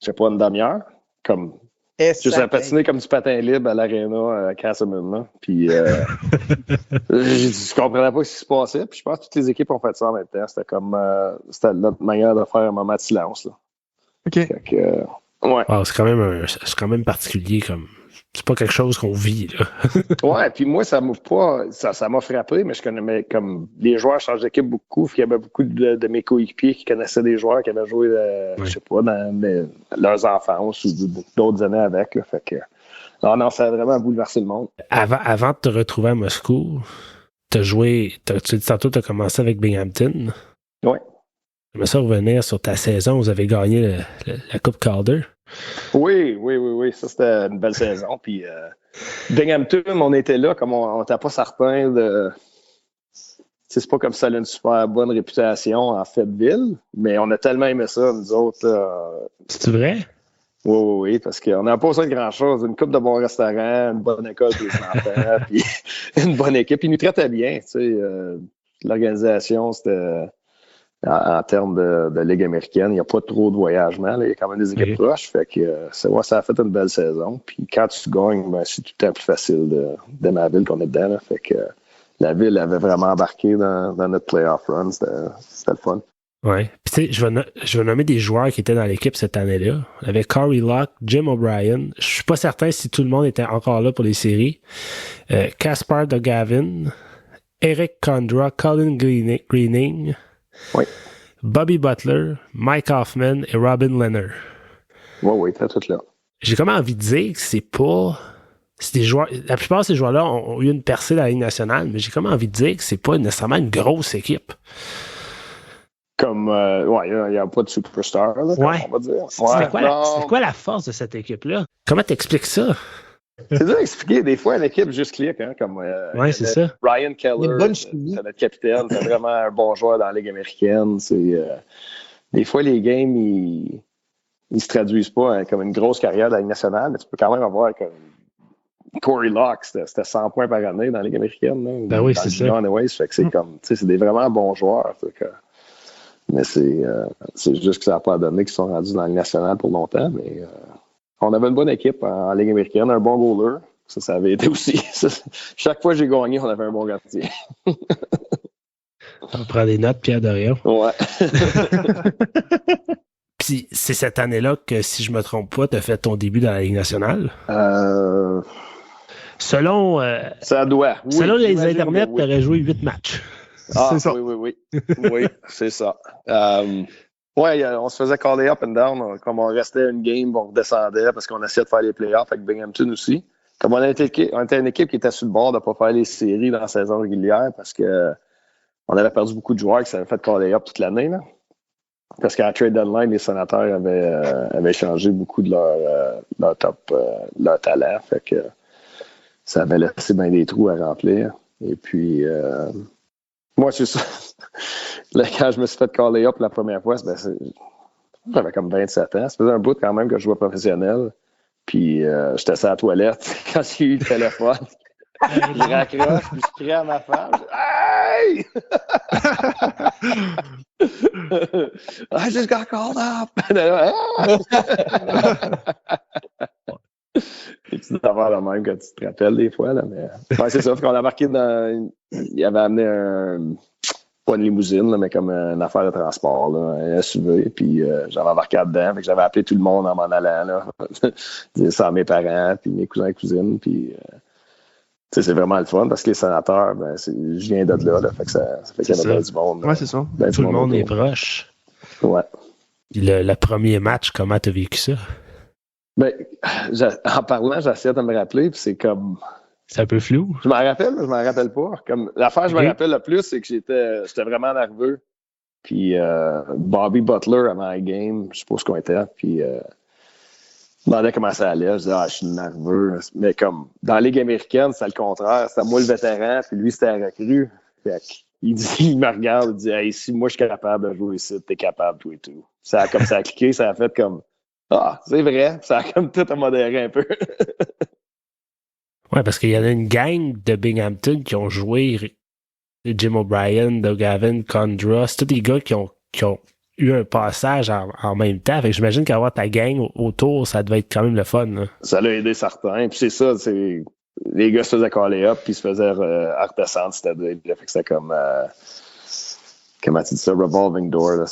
[SPEAKER 5] je sais pas, une demi-heure, comme J'ai patiné comme du patin libre à l'aréna à Castlemaine. Puis je comprenais pas ce qui se passait. Puis je pense que toutes les équipes ont fait ça en même temps. C'était notre manière de faire un moment de silence. Là.
[SPEAKER 3] OK.
[SPEAKER 5] Fait que, ouais.
[SPEAKER 2] Wow, c'est quand même particulier comme. C'est pas quelque chose qu'on vit, là.
[SPEAKER 5] Ouais, puis moi, ça m'a frappé, mais je connais comme les joueurs changent d'équipe beaucoup. Il y avait beaucoup de mes coéquipiers qui connaissaient des joueurs qui avaient joué, je sais pas, dans leurs enfances ou d'autres années avec. Là, fait que non, ça a vraiment bouleversé le monde.
[SPEAKER 2] Avant de te retrouver à Moscou, t'as joué, tu dis tantôt, t'as commencé avec Binghamton.
[SPEAKER 5] Oui.
[SPEAKER 2] J'aimerais ça revenir sur ta saison où vous avez gagné la Coupe Calder.
[SPEAKER 5] Oui. Ça, c'était une belle saison. Puis Binghamton, on était là, comme on n'était pas certain de. C'est pas comme ça, ça a une super bonne réputation en Fayetteville, mais on a tellement aimé ça, nous autres.
[SPEAKER 2] C'est vrai?
[SPEAKER 5] Oui, parce qu'on n'a pas besoin de grand-chose. Une coupe de bons restaurants, une bonne école pour les enfants, puis une bonne équipe. Ils nous traitaient bien. Tu sais, l'organisation, c'était. En termes de Ligue américaine, il n'y a pas trop de voyagement. Là. Il y a quand même des équipes proches. Fait que ça a fait une belle saison. Puis quand tu gagnes, c'est tout le temps plus facile de la ville qu'on est dedans. Là. Fait que la ville avait vraiment embarqué dans notre playoff run. C'était le fun.
[SPEAKER 2] Oui. Puis tu sais, je vais nommer des joueurs qui étaient dans l'équipe cette année-là. Il y avait Corey Locke, Jim O'Brien. Je suis pas certain si tout le monde était encore là pour les séries. Caspar de Gavin, Eric Condra, Colin Greening.
[SPEAKER 5] Oui.
[SPEAKER 2] Bobby Butler, Mike Hoffman et Robin Leonard.
[SPEAKER 5] Oui, t'as tout là.
[SPEAKER 2] J'ai comme envie de dire que c'est des joueurs. La plupart de ces joueurs-là ont eu une percée dans la Ligue nationale, mais j'ai comme envie de dire que c'est pas nécessairement une grosse équipe.
[SPEAKER 5] Comme il n'y a pas de superstar, là, on va dire.
[SPEAKER 2] C'est quoi la force de cette équipe-là? Comment t'expliques ça?
[SPEAKER 5] C'est dur d'expliquer. Des fois, l'équipe juste clique. Hein, comme,
[SPEAKER 2] c'est ça.
[SPEAKER 5] Ryan Keller, c'est notre capitaine. C'est vraiment un bon joueur dans la Ligue américaine. Des fois, les games, ils se traduisent pas hein, comme une grosse carrière dans la Ligue nationale, mais tu peux quand même avoir comme Corey Locke, c'était 100 points par année dans la Ligue américaine. Là,
[SPEAKER 2] ben oui, c'est ça.
[SPEAKER 5] Anyways, fait que c'est des vraiment bons joueurs. Mais c'est juste que ça n'a pas donné qu'ils sont rendus dans la Ligue nationale pour longtemps. Mais on avait une bonne équipe en Ligue américaine, un bon goaler. Ça avait été aussi. Chaque fois que j'ai gagné, on avait un bon gardien.
[SPEAKER 2] On prend des notes, Pierre Dorion.
[SPEAKER 5] Ouais.
[SPEAKER 2] Puis c'est cette année-là que, si je me trompe pas, tu as fait ton début dans la Ligue nationale? Selon
[SPEAKER 5] ça doit. Oui,
[SPEAKER 2] selon les internets, tu aurais joué 8 matchs.
[SPEAKER 5] C'est ça. Oui. Oui, c'est ça. On se faisait caller up and down. Comme on restait une game, on redescendait parce qu'on essayait de faire les playoffs avec Binghamton aussi. Comme on était une équipe qui était sur le bord de ne pas faire les séries dans la saison régulière parce que on avait perdu beaucoup de joueurs qui s'avaient fait caller up toute l'année. Là. Parce qu'à la trade deadline, les Sénateurs avaient changé beaucoup de leur top, leur talent. Fait que ça avait laissé bien des trous à remplir. Et puis, moi, c'est ça. Là, quand je me suis fait caller up la première fois, j'avais comme 27 ans. Ça faisait un bout quand même que je jouais professionnel. Puis, j'étais sur la toilette quand j'ai eu le téléphone. Je raccroche, puis je crie à ma femme. Hey! I just got called up! Des petites affaires de même que tu te rappelles des fois. Là, mais... c'est ça. Qu'on a marqué dans. Il avait amené pas une limousine, là, mais comme une affaire de transport, là, un SUV. Puis j'avais embarqué là-dedans. Fait que j'avais appelé tout le monde en m'en allant. Là, dire ça à mes parents, puis mes cousins et cousines. Puis. C'est vraiment le fun parce que les Sénateurs, je viens de là, fait que ça fait qu'il y en a du monde.
[SPEAKER 3] Ouais, c'est ça.
[SPEAKER 2] Tout le monde est proche.
[SPEAKER 5] Ouais.
[SPEAKER 2] Le premier match, comment t'as vécu ça?
[SPEAKER 5] En parlant, j'essaie de me rappeler, puis c'est comme...
[SPEAKER 2] C'est un peu flou.
[SPEAKER 5] Je m'en rappelle, mais je m'en rappelle pas. Comme, l'affaire que je me rappelle le plus, c'est que j'étais vraiment nerveux. Puis Bobby Butler, avant la game, je sais pas ce qu'on était, puis... je me demandais comment ça allait. Je disais, je suis nerveux. Mais comme dans la Ligue américaine, c'est le contraire. C'était moi le vétéran, puis lui, c'était un recrue. Il me regarde, il dit, hey, si moi je suis capable de jouer ici, t'es capable, tout et tout. Ça a cliqué, ça a fait comme, c'est vrai. Ça a comme tout à modérer un peu.
[SPEAKER 2] Ouais, parce qu'il y en a une gang de Binghamton qui ont joué Jim O'Brien, Doug Gavin, Condra. C'est tous des gars qui ont eu un passage en même temps. Fait que j'imagine qu'avoir ta gang autour, ça devait être quand même le fun. Là.
[SPEAKER 5] Ça l'a aidé certains. Puis c'est ça, les gars se faisaient caller up puis se faisaient redescendre, c'est-à-dire. Fait que c'était comme comment tu dis ça, revolving door, là,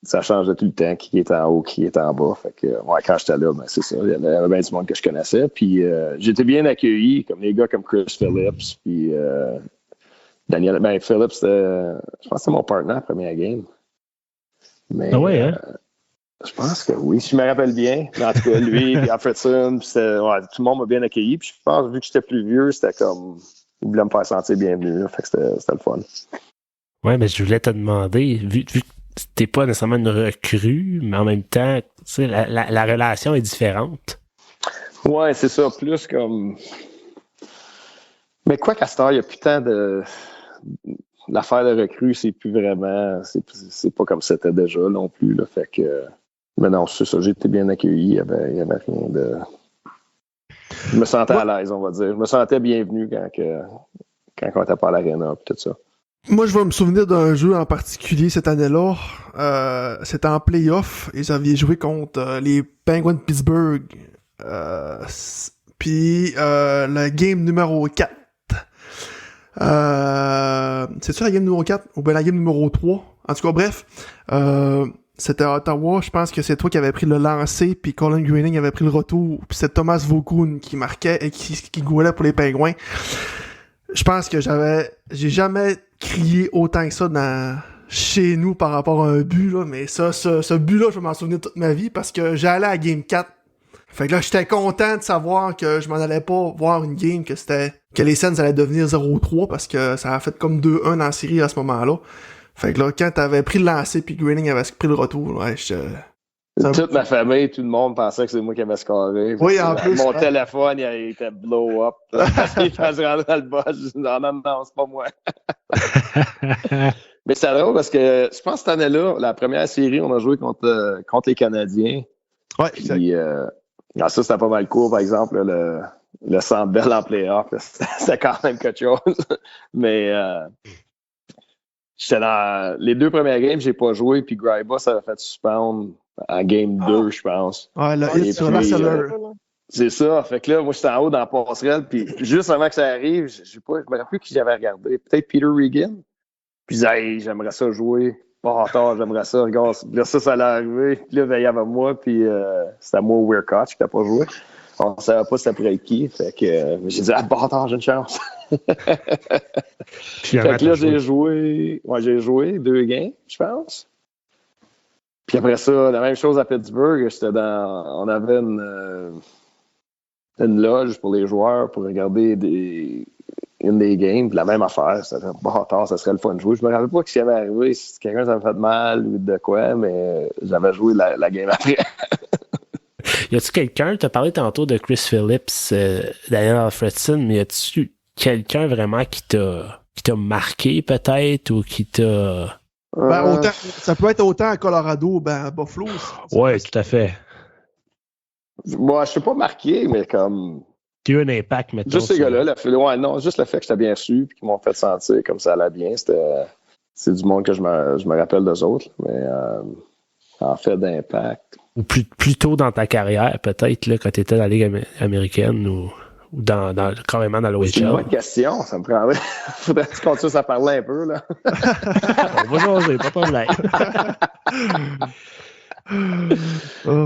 [SPEAKER 5] ça changeait tout le temps, qui était en haut, qui était en bas. Fait que, quand j'étais là, c'est ça. Il y avait bien du monde que je connaissais. Puis j'étais bien accueilli, comme les gars comme Chris Phillips, puis Daniel. Ben, Phillips, je pense que c'était mon partner à la première game. Mais,
[SPEAKER 2] ah ouais, hein?
[SPEAKER 5] Je pense que oui, si je me rappelle bien. En tout cas, lui, puis Alfredson, tout le monde m'a bien accueilli. Puis je pense, vu que j'étais plus vieux, c'était comme, il voulait me faire sentir bienvenu. Là, fait que c'était le fun.
[SPEAKER 2] Ouais, mais je voulais te demander, vu que t'es pas nécessairement une recrue, mais en même temps, tu sais, la relation est différente.
[SPEAKER 5] Ouais, c'est ça, plus comme... Mais quoi qu'à cette heure, il n'y a plus tant de... L'affaire de recrue, c'est plus vraiment... C'est pas comme c'était déjà non plus, là, fait que... Mais non, c'est ça, j'ai été bien accueilli, il y avait rien de... Je me sentais à l'aise, on va dire. Je me sentais bienvenu quand on était pas à l'aréna et tout ça.
[SPEAKER 3] Moi, je vais me souvenir d'un jeu en particulier cette année-là. C'était en playoff. Ils avaient joué contre les Penguins de Pittsburgh. Puis le game numéro 4. C'est-tu la game numéro 4? Ou bien la game numéro 3? En tout cas, bref. C'était à Ottawa. Je pense que c'est toi qui avais pris le lancer, puis Colin Greening avait pris le retour. Puis c'est Thomas Vokoun qui marquait et qui goulait pour les Pingouins. Je pense que j'ai jamais crié autant que ça chez nous par rapport à un but, là, mais ce but-là, je vais m'en souvenir toute ma vie parce que j'allais à Game 4. Fait que là, j'étais content de savoir que je m'en allais pas voir une game que les Sens allaient devenir 0-3 parce que ça a fait comme 2-1 dans la série à ce moment-là. Fait que là, quand t'avais pris le lancer puis Greening avait pris le retour, ouais,
[SPEAKER 5] toute ma famille, tout le monde pensait que c'est moi qui avais scoré.
[SPEAKER 3] Oui, en plus.
[SPEAKER 5] Mon téléphone, il était blow up. Il faisait rentrer dans le bas. Je dis non, c'est pas moi. Mais c'est drôle parce que je pense que cette année-là, la première série, on a joué contre les Canadiens.
[SPEAKER 3] Ouais,
[SPEAKER 5] puis, ça, c'était pas mal court, par exemple, là, le Centre Bell en play-off. C'était quand même quelque chose. Mais j'étais dans les 2 premières games, j'ai pas joué, puis Gryba, ça a fait suspendre en game 2, je pense.
[SPEAKER 3] Ouais, là, sur Marcelleur.
[SPEAKER 5] C'est ça. Fait que là, moi, j'étais en haut dans la passerelle, puis juste avant que ça arrive, je me rappelle plus qui j'avais regardé. Peut-être Peter Regan. Puis hey, j'aimerais ça jouer. Pas tard, j'aimerais ça. Regarde, là, ça allait arriver. Puis là, il y avait moi, puis c'était moi, Weirkott, qui n'était pas joué. On ne savait pas c'était après qui. Fait que j'ai dit, bâtard, j'ai une chance. Fait que là, j'ai joué 2 games, je pense. Puis après ça, la même chose à Pittsburgh, on avait une loge pour les joueurs pour regarder une des games, puis la même affaire. C'était bâtard, ça serait le fun de jouer. Je me rappelle pas ce qui avait arrivé, si quelqu'un s'avait fait mal ou de quoi, mais j'avais joué la game après.
[SPEAKER 2] Y a-tu quelqu'un, tu as parlé tantôt de Chris Phillips, Daniel Alfredson, mais y a-tu quelqu'un vraiment qui t'a marqué peut-être ou qui t'a...
[SPEAKER 3] autant, ça peut être autant à Colorado, à Buffalo.
[SPEAKER 2] Ouais, tout à fait.
[SPEAKER 5] Moi, je suis pas marqué, mais comme...
[SPEAKER 2] Tu as eu un impact, maintenant.
[SPEAKER 5] Juste ces gars-là, juste le fait que j'étais bien reçu et qu'ils m'ont fait sentir comme ça allait bien, c'est du monde que je me rappelle d'eux autres, mais en fait d'impact.
[SPEAKER 2] Ou plus tôt dans ta carrière, peut-être, là, quand tu étais dans la Ligue américaine ou carrément dans l'OHL.
[SPEAKER 5] C'est une bonne question, ça me prendrait. Faudrait que tu continues à parler un peu, là.
[SPEAKER 2] On va changer, pas de problème.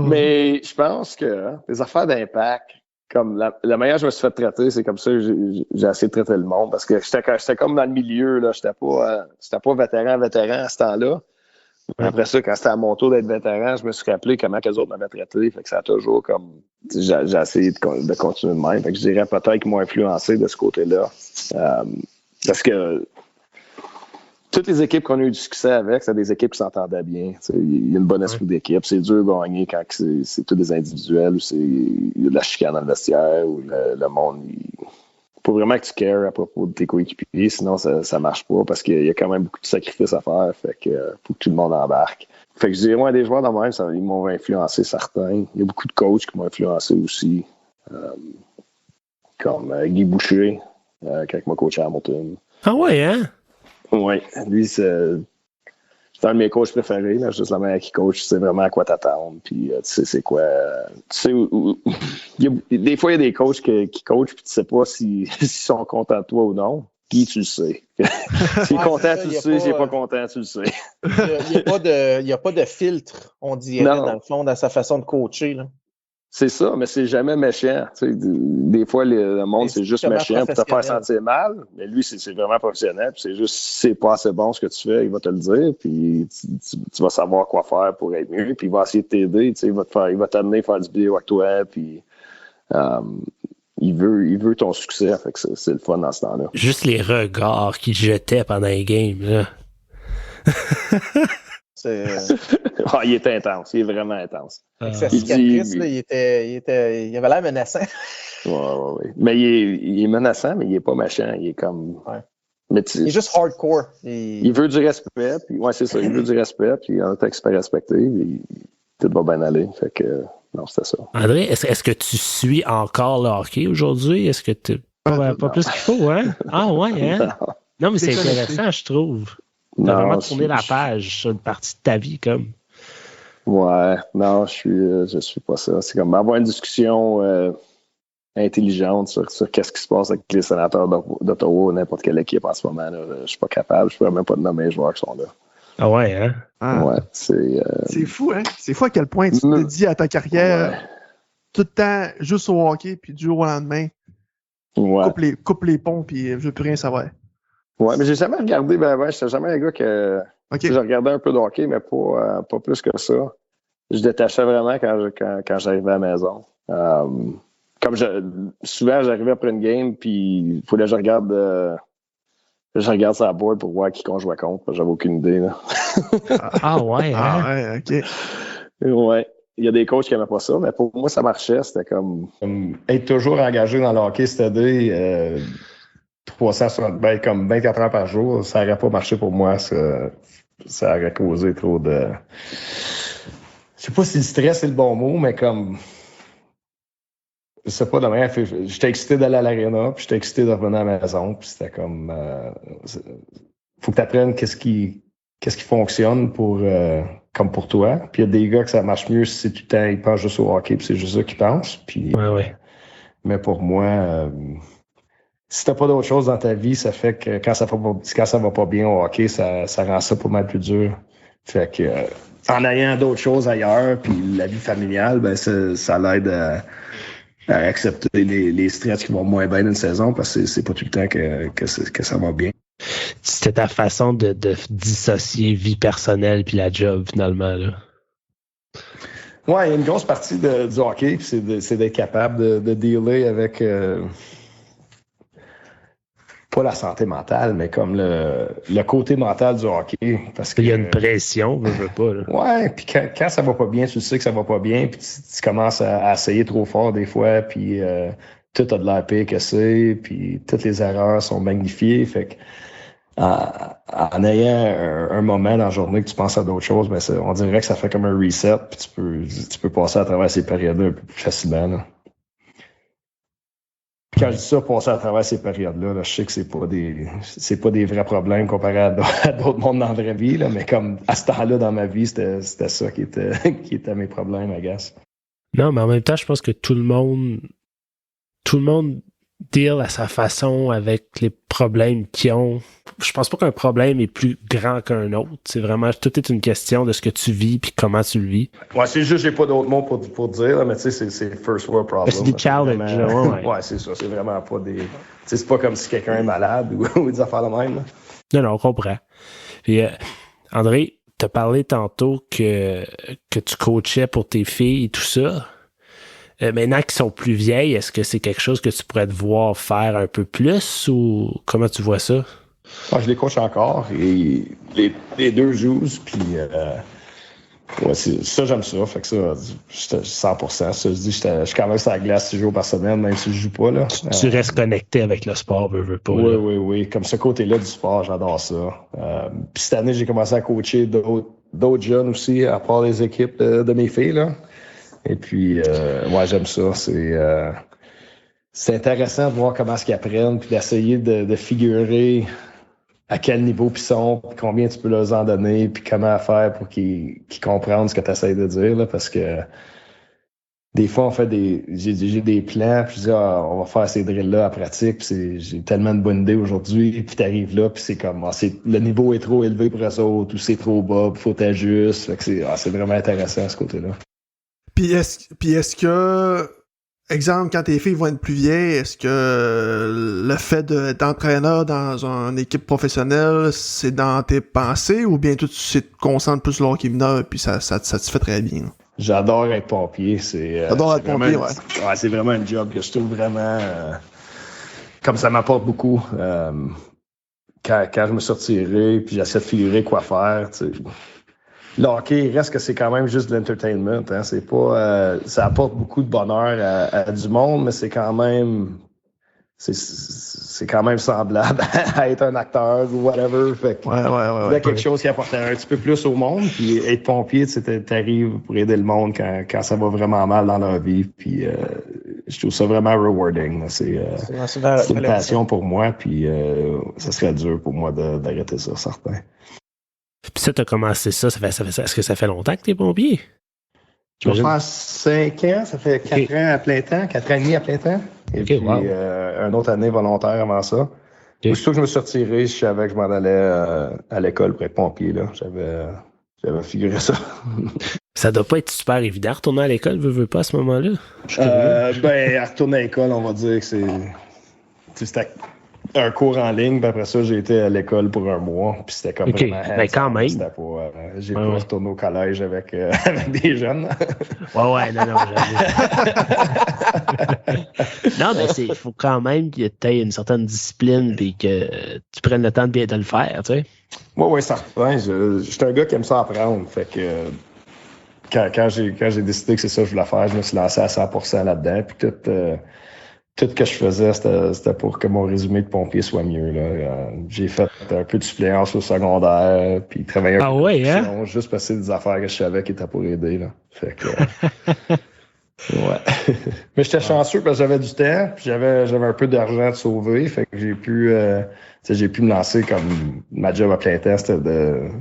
[SPEAKER 5] Mais je pense que les affaires d'impact, comme la manière dont je me suis fait traiter, c'est comme ça que j'ai essayé de traiter le monde, parce que j'étais comme dans le milieu, là, j'étais pas vétéran à ce temps-là. Après ça, quand c'était à mon tour d'être vétéran, je me suis rappelé comment les autres m'avaient traité. Fait que ça a toujours comme... J'ai essayé de continuer de même. Fait que je dirais peut-être qu'ils m'ont influencé de ce côté-là. Parce que toutes les équipes qu'on a eu du succès avec, c'est des équipes qui s'entendaient bien. Il y a une bonne esprit d'équipe. C'est dur de gagner quand c'est tous des individuels ou il y a de la chicane dans le vestiaire ou le monde... Faut vraiment que tu cares à propos de tes coéquipiers, sinon ça marche pas parce qu'il y a quand même beaucoup de sacrifices à faire, fait que faut que tout le monde embarque. Fait que je dirais, des joueurs de même, ils m'ont influencé certains. Il y a beaucoup de coachs qui m'ont influencé aussi, comme Guy Boucher, quand il m'a coaché à Hamilton.
[SPEAKER 2] Ah ouais, hein?
[SPEAKER 5] Oui, lui, c'est un de mes coachs préférés, là, juste la manière qu'il coach, tu sais vraiment à quoi t'attendre, puis tu sais c'est quoi. Tu sais, des fois, il y a des coachs qui coachent, puis tu sais pas s'ils sont contents de toi ou non. Guy, tu le sais. S'il est content, tu le sais. S'il n'est pas content, tu le sais.
[SPEAKER 4] Il n'y a pas de filtre, on dirait, dans le fond, dans sa façon de coacher. Là.
[SPEAKER 5] C'est ça, mais c'est jamais méchant. Tu sais, des fois, le monde, c'est juste méchant pour te faire sentir mal. Mais lui, c'est vraiment professionnel. C'est juste, si c'est pas assez bon ce que tu fais, il va te le dire. Puis tu vas savoir quoi faire pour être mieux. Puis il va essayer de t'aider. Tu sais, il va t'amener à faire du vidéo avec toi. Puis il veut ton succès. Fait que c'est le fun dans ce temps-là.
[SPEAKER 2] Juste les regards qu'il jetait pendant les games, là.
[SPEAKER 5] Il est intense, il est vraiment intense.
[SPEAKER 4] Avec sa cicatrice, il avait l'air menaçant.
[SPEAKER 5] Oui. Mais il est menaçant, mais il est pas méchant. Il est comme.
[SPEAKER 4] Ouais.
[SPEAKER 5] Mais
[SPEAKER 4] il est juste hardcore.
[SPEAKER 5] Il veut du respect, puis c'est ça, il veut du respect, puis en tant que super respecté, puis tout va bien aller. Fait que non, c'était ça.
[SPEAKER 2] André, est-ce que tu suis encore le hockey aujourd'hui? Est-ce que tu pas plus qu'il faut, hein? Ah ouais, hein? Non, mais c'est intéressant, je trouve. T'as vraiment tourné la page sur une partie de ta vie, comme.
[SPEAKER 5] Ouais, non, je suis pas ça. C'est comme avoir une discussion intelligente sur qu'est-ce qui se passe avec les sénateurs d'Ottawa ou n'importe quelle équipe en ce moment. Là. Je suis pas capable. Je pourrais même pas nommer les joueurs qui sont là.
[SPEAKER 2] Ah ouais, hein?
[SPEAKER 5] Ouais,
[SPEAKER 3] c'est fou, hein? C'est fou à quel point tu te dis à ta carrière tout le temps juste au hockey, puis du jour au lendemain, coupe les ponts, puis je veux plus rien savoir.
[SPEAKER 5] Ouais, mais j'ai jamais regardé, j'étais jamais un gars que. Okay. Je regardais un peu de hockey, mais pas plus que ça. Je détachais vraiment quand j'arrivais à la maison. Souvent, j'arrivais après une game, puis il fallait que je regarde sa board pour voir qui qu'on jouait contre. J'avais aucune idée. Là.
[SPEAKER 2] Ouais, hein?
[SPEAKER 3] Ah ouais, OK.
[SPEAKER 5] Ouais. Il y a des coachs qui n'aimaient pas ça, mais pour moi, ça marchait. C'était comme être toujours engagé dans le hockey, c'est-à-dire 360, comme 24 heures par jour, ça n'aurait pas marché pour moi. Ça aurait causé trop de. Je sais pas si le stress est le bon mot, mais comme. Je sais pas, de manière. J'étais excité d'aller à l'aréna, puis j'étais excité de revenir à la maison, puis c'était comme. Faut que tu apprennes qu'est-ce qui fonctionne comme pour toi. Puis il y a des gars que ça marche mieux si tout le temps ils pensent juste au hockey, puis c'est juste ça qu'ils pensent. Puis,
[SPEAKER 2] ouais.
[SPEAKER 5] Mais pour moi. Si t'as pas d'autre chose dans ta vie, ça fait que quand ça va pas bien au hockey, ça rend ça pas mal plus dur. Fait que en ayant d'autres choses ailleurs, puis la vie familiale, ça l'aide à accepter les stress qui vont moins bien d'une saison parce que c'est pas tout le temps que ça va bien.
[SPEAKER 2] C'était ta façon de dissocier vie personnelle puis la job finalement là.
[SPEAKER 5] Ouais, il y a une grosse partie du hockey, puis c'est d'être capable de dealer avec pas la santé mentale, mais comme le côté mental du hockey. Parce qu'il
[SPEAKER 2] y a une pression, je veux pas. Là.
[SPEAKER 5] Ouais, puis quand ça va pas bien, tu sais que ça va pas bien, puis tu commences à essayer trop fort des fois, puis tout a de l'air pire que c'est, puis toutes les erreurs sont magnifiées. Fait que en ayant un moment dans la journée que tu penses à d'autres choses, on dirait que ça fait comme un reset, puis tu peux passer à travers ces périodes-là un peu plus facilement. Là. Quand je dis ça, passer à travers ces périodes-là, là, je sais que c'est pas des vrais problèmes comparé à d'autres mondes dans la vraie vie, là, mais comme à ce temps-là dans ma vie, c'était ça qui était mes problèmes, I guess.
[SPEAKER 2] Non, mais en même temps, je pense que tout le monde deal à sa façon avec les problèmes qu'ils ont. Je pense pas qu'un problème est plus grand qu'un autre. C'est vraiment, tout est une question de ce que tu vis puis comment tu le vis.
[SPEAKER 5] Ouais, c'est juste, j'ai pas d'autres mots pour dire, là, mais tu sais, c'est first world problem.
[SPEAKER 2] C'est des challenges.
[SPEAKER 5] Ouais, c'est ça. C'est vraiment pas des. Tu sais, c'est pas comme si quelqu'un est malade ou des affaires de même. Là.
[SPEAKER 2] Non, on comprend. Puis, André, t'as parlé tantôt que tu coachais pour tes filles et tout ça. Maintenant qu'ils sont plus vieilles, est-ce que c'est quelque chose que tu pourrais te voir faire un peu plus ou comment tu vois ça?
[SPEAKER 5] Je les coach encore et les deux jouent, puis ça, j'aime ça. Fait que ça, j'étais 100%. Ça, je dis, je suis quand même sur la glace 6 jours par semaine, même si je joue pas. Là.
[SPEAKER 2] Tu restes connecté avec le sport, veux pas.
[SPEAKER 5] Oui. Comme ce côté-là du sport, j'adore ça. Puis cette année, j'ai commencé à coacher d'autres jeunes aussi, à part les équipes de mes filles, là. Et puis, j'aime ça. C'est intéressant de voir comment est-ce qu'ils apprennent, puis d'essayer de figurer à quel niveau ils sont, puis combien tu peux leur en donner, puis comment faire pour qu'ils comprennent ce que tu essaies de dire, là, parce que des fois, on fait j'ai des plans, puis je dis, on va faire ces drills-là en pratique, puis j'ai tellement de bonnes idées aujourd'hui, puis t'arrives là, puis c'est comme, le niveau est trop élevé pour eux autres, ou c'est trop bas, puis faut t'ajuster. Fait que c'est vraiment intéressant à ce côté-là.
[SPEAKER 3] Puis est-ce que, exemple, quand tes filles vont être plus vieilles, est-ce que le fait d'être entraîneur dans une équipe professionnelle, c'est dans tes pensées, ou bien toi, tu te concentres plus sur le hockey mineur, puis ça te fait très bien?
[SPEAKER 5] J'adore être pompier.
[SPEAKER 3] J'adore être pompier, ouais.
[SPEAKER 5] Ouais, c'est vraiment un job que je trouve vraiment... comme ça m'apporte beaucoup. Quand je me suis retiré, puis j'essaie de figurer quoi faire, tu sais. Le hockey, il reste que c'est quand même juste de l'entertainment. Hein. C'est pas... ça apporte beaucoup de bonheur à du monde, mais c'est quand même... C'est quand même semblable à être un acteur ou whatever. Fait que il y a quelque chose qui apporte un petit peu plus au monde. Puis être pompier, t'arrives pour aider le monde quand ça va vraiment mal dans leur vie. Puis je trouve ça vraiment rewarding. C'est une passion pour moi. Puis ça serait dur pour moi d'arrêter ça, certain.
[SPEAKER 2] Puis ça, t'as commencé ça fait est-ce que ça fait longtemps que t'es pompier?
[SPEAKER 5] Je vais faire 5 ans, ça fait 4 ans à plein temps, 4 ans et demi à plein temps. Et puis, une autre année volontaire avant ça. Aussitôt que je me suis retiré, je savais que je m'en allais à l'école pour être pompier. Là. J'avais figuré ça.
[SPEAKER 2] Ça doit pas être super évident, retourner à l'école, veux pas à ce moment-là?
[SPEAKER 5] À retourner à l'école, on va dire que c'était un cours en ligne, puis après ça, j'ai été à l'école pour un mois, puis c'était comme vraiment
[SPEAKER 2] quand même.
[SPEAKER 5] C'était pas, j'ai pas retourné au collège avec des jeunes.
[SPEAKER 2] non, non, mais il faut quand même que tu aies une certaine discipline puis que tu prennes le temps de bien de le faire, tu sais.
[SPEAKER 5] Oui, certain. Je suis un gars qui aime ça apprendre, fait que quand j'ai décidé que c'est ça que je voulais faire, je me suis lancé à 100% là-dedans, puis tout ce que je faisais, c'était pour que mon résumé de pompier soit mieux. Là. J'ai fait un peu de suppléance au secondaire, puis travaillé un peu juste parce que c'est des affaires que je savais qui étaient pour aider. Là. Fait que, ouais. Mais j'étais chanceux parce que j'avais du temps, puis j'avais un peu d'argent de sauver, fait que j'ai pu me lancer comme ma job à plein temps, c'était de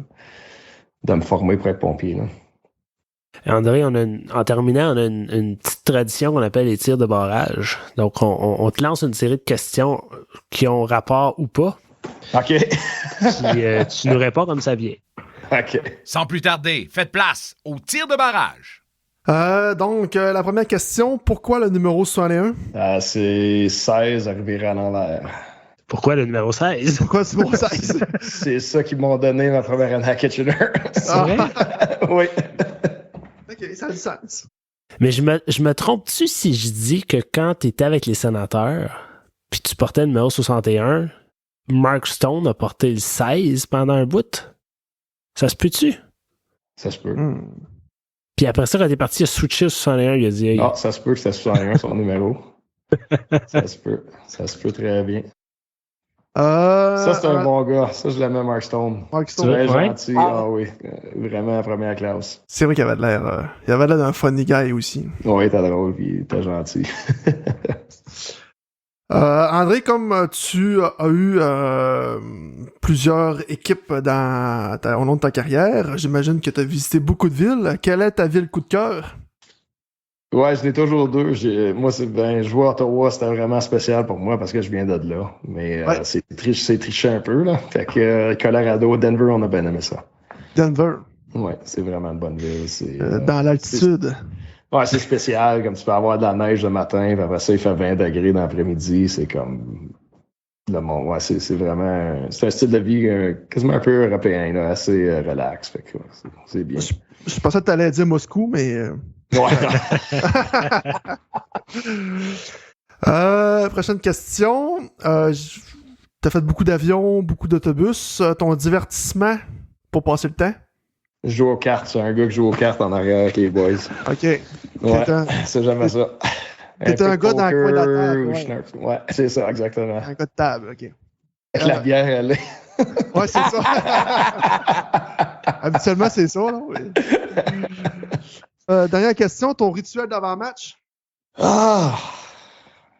[SPEAKER 5] me former pour être pompier. Là.
[SPEAKER 2] André, en terminant, on a une petite tradition qu'on appelle les tirs de barrage. Donc, on te lance une série de questions qui ont rapport ou pas.
[SPEAKER 5] OK.
[SPEAKER 2] Tu nous réponds comme ça vient.
[SPEAKER 5] OK.
[SPEAKER 1] Sans plus tarder, faites place au tir de barrage.
[SPEAKER 3] Donc, la première question, pourquoi le numéro 61?
[SPEAKER 5] C'est 16 arrivé à l'envers.
[SPEAKER 2] Pourquoi le numéro 16?
[SPEAKER 3] Pourquoi le numéro 16?
[SPEAKER 5] C'est ça qu'ils m'ont donné ma première année à Kitchener.
[SPEAKER 2] C'est vrai?
[SPEAKER 5] Oui.
[SPEAKER 3] OK, ça a du sens.
[SPEAKER 2] Mais je me trompe-tu si je dis que quand tu étais avec les sénateurs, puis tu portais le numéro 61, Mark Stone a porté le 16 pendant un bout? Ça se peut-tu?
[SPEAKER 5] Ça se peut.
[SPEAKER 2] Puis après ça, quand t'es parti, il a switché au 61, il a dit... Hey.
[SPEAKER 5] Non, ça se peut que c'était 61 son numéro. Ça se peut. Ça se peut très bien. Ça, c'est un bon gars. Ça, je l'aimais, Mark Stone.
[SPEAKER 3] Mark Stone.
[SPEAKER 5] Très gentil. Ah oui. Vraiment à première classe.
[SPEAKER 3] C'est vrai qu'il avait l'air... il avait l'air d'un funny guy aussi.
[SPEAKER 5] Oui, il était drôle puis il était gentil.
[SPEAKER 3] André, comme tu as eu plusieurs équipes au long de ta carrière, j'imagine que tu as visité beaucoup de villes. Quelle est ta ville coup de cœur?
[SPEAKER 5] Ouais, je l'ai toujours deux. Moi, jouer à Ottawa, c'était vraiment spécial pour moi parce que je viens de là. Mais c'est triché un peu, là. Fait que Colorado, Denver, on a bien aimé ça.
[SPEAKER 3] Denver?
[SPEAKER 5] Ouais, c'est vraiment une bonne ville.
[SPEAKER 3] Dans l'altitude?
[SPEAKER 5] Ouais, c'est spécial. Comme tu peux avoir de la neige le matin, puis après ça, il fait 20 degrés dans l'après-midi. C'est comme... Le monde, ouais, c'est vraiment... C'est un style de vie quasiment un peu européen, là, assez relax. Fait que c'est bien.
[SPEAKER 3] Je pensais que tu allais dire Moscou, mais...
[SPEAKER 5] Ouais.
[SPEAKER 3] Prochaine question. T'as fait beaucoup d'avions, beaucoup d'autobus. Ton divertissement pour passer le temps?
[SPEAKER 5] Je joue aux cartes. C'est un gars qui joue aux cartes en arrière avec les boys.
[SPEAKER 3] OK.
[SPEAKER 5] Ouais, c'est jamais ça.
[SPEAKER 3] T'es un gars dans le coin de la table.
[SPEAKER 5] Ouais, c'est ça, exactement.
[SPEAKER 3] Un gars de table, OK.
[SPEAKER 5] Avec la bière, elle est...
[SPEAKER 3] Ouais, c'est ça. Habituellement, c'est ça, là. Oui. Dernière question, ton rituel d'avant-match?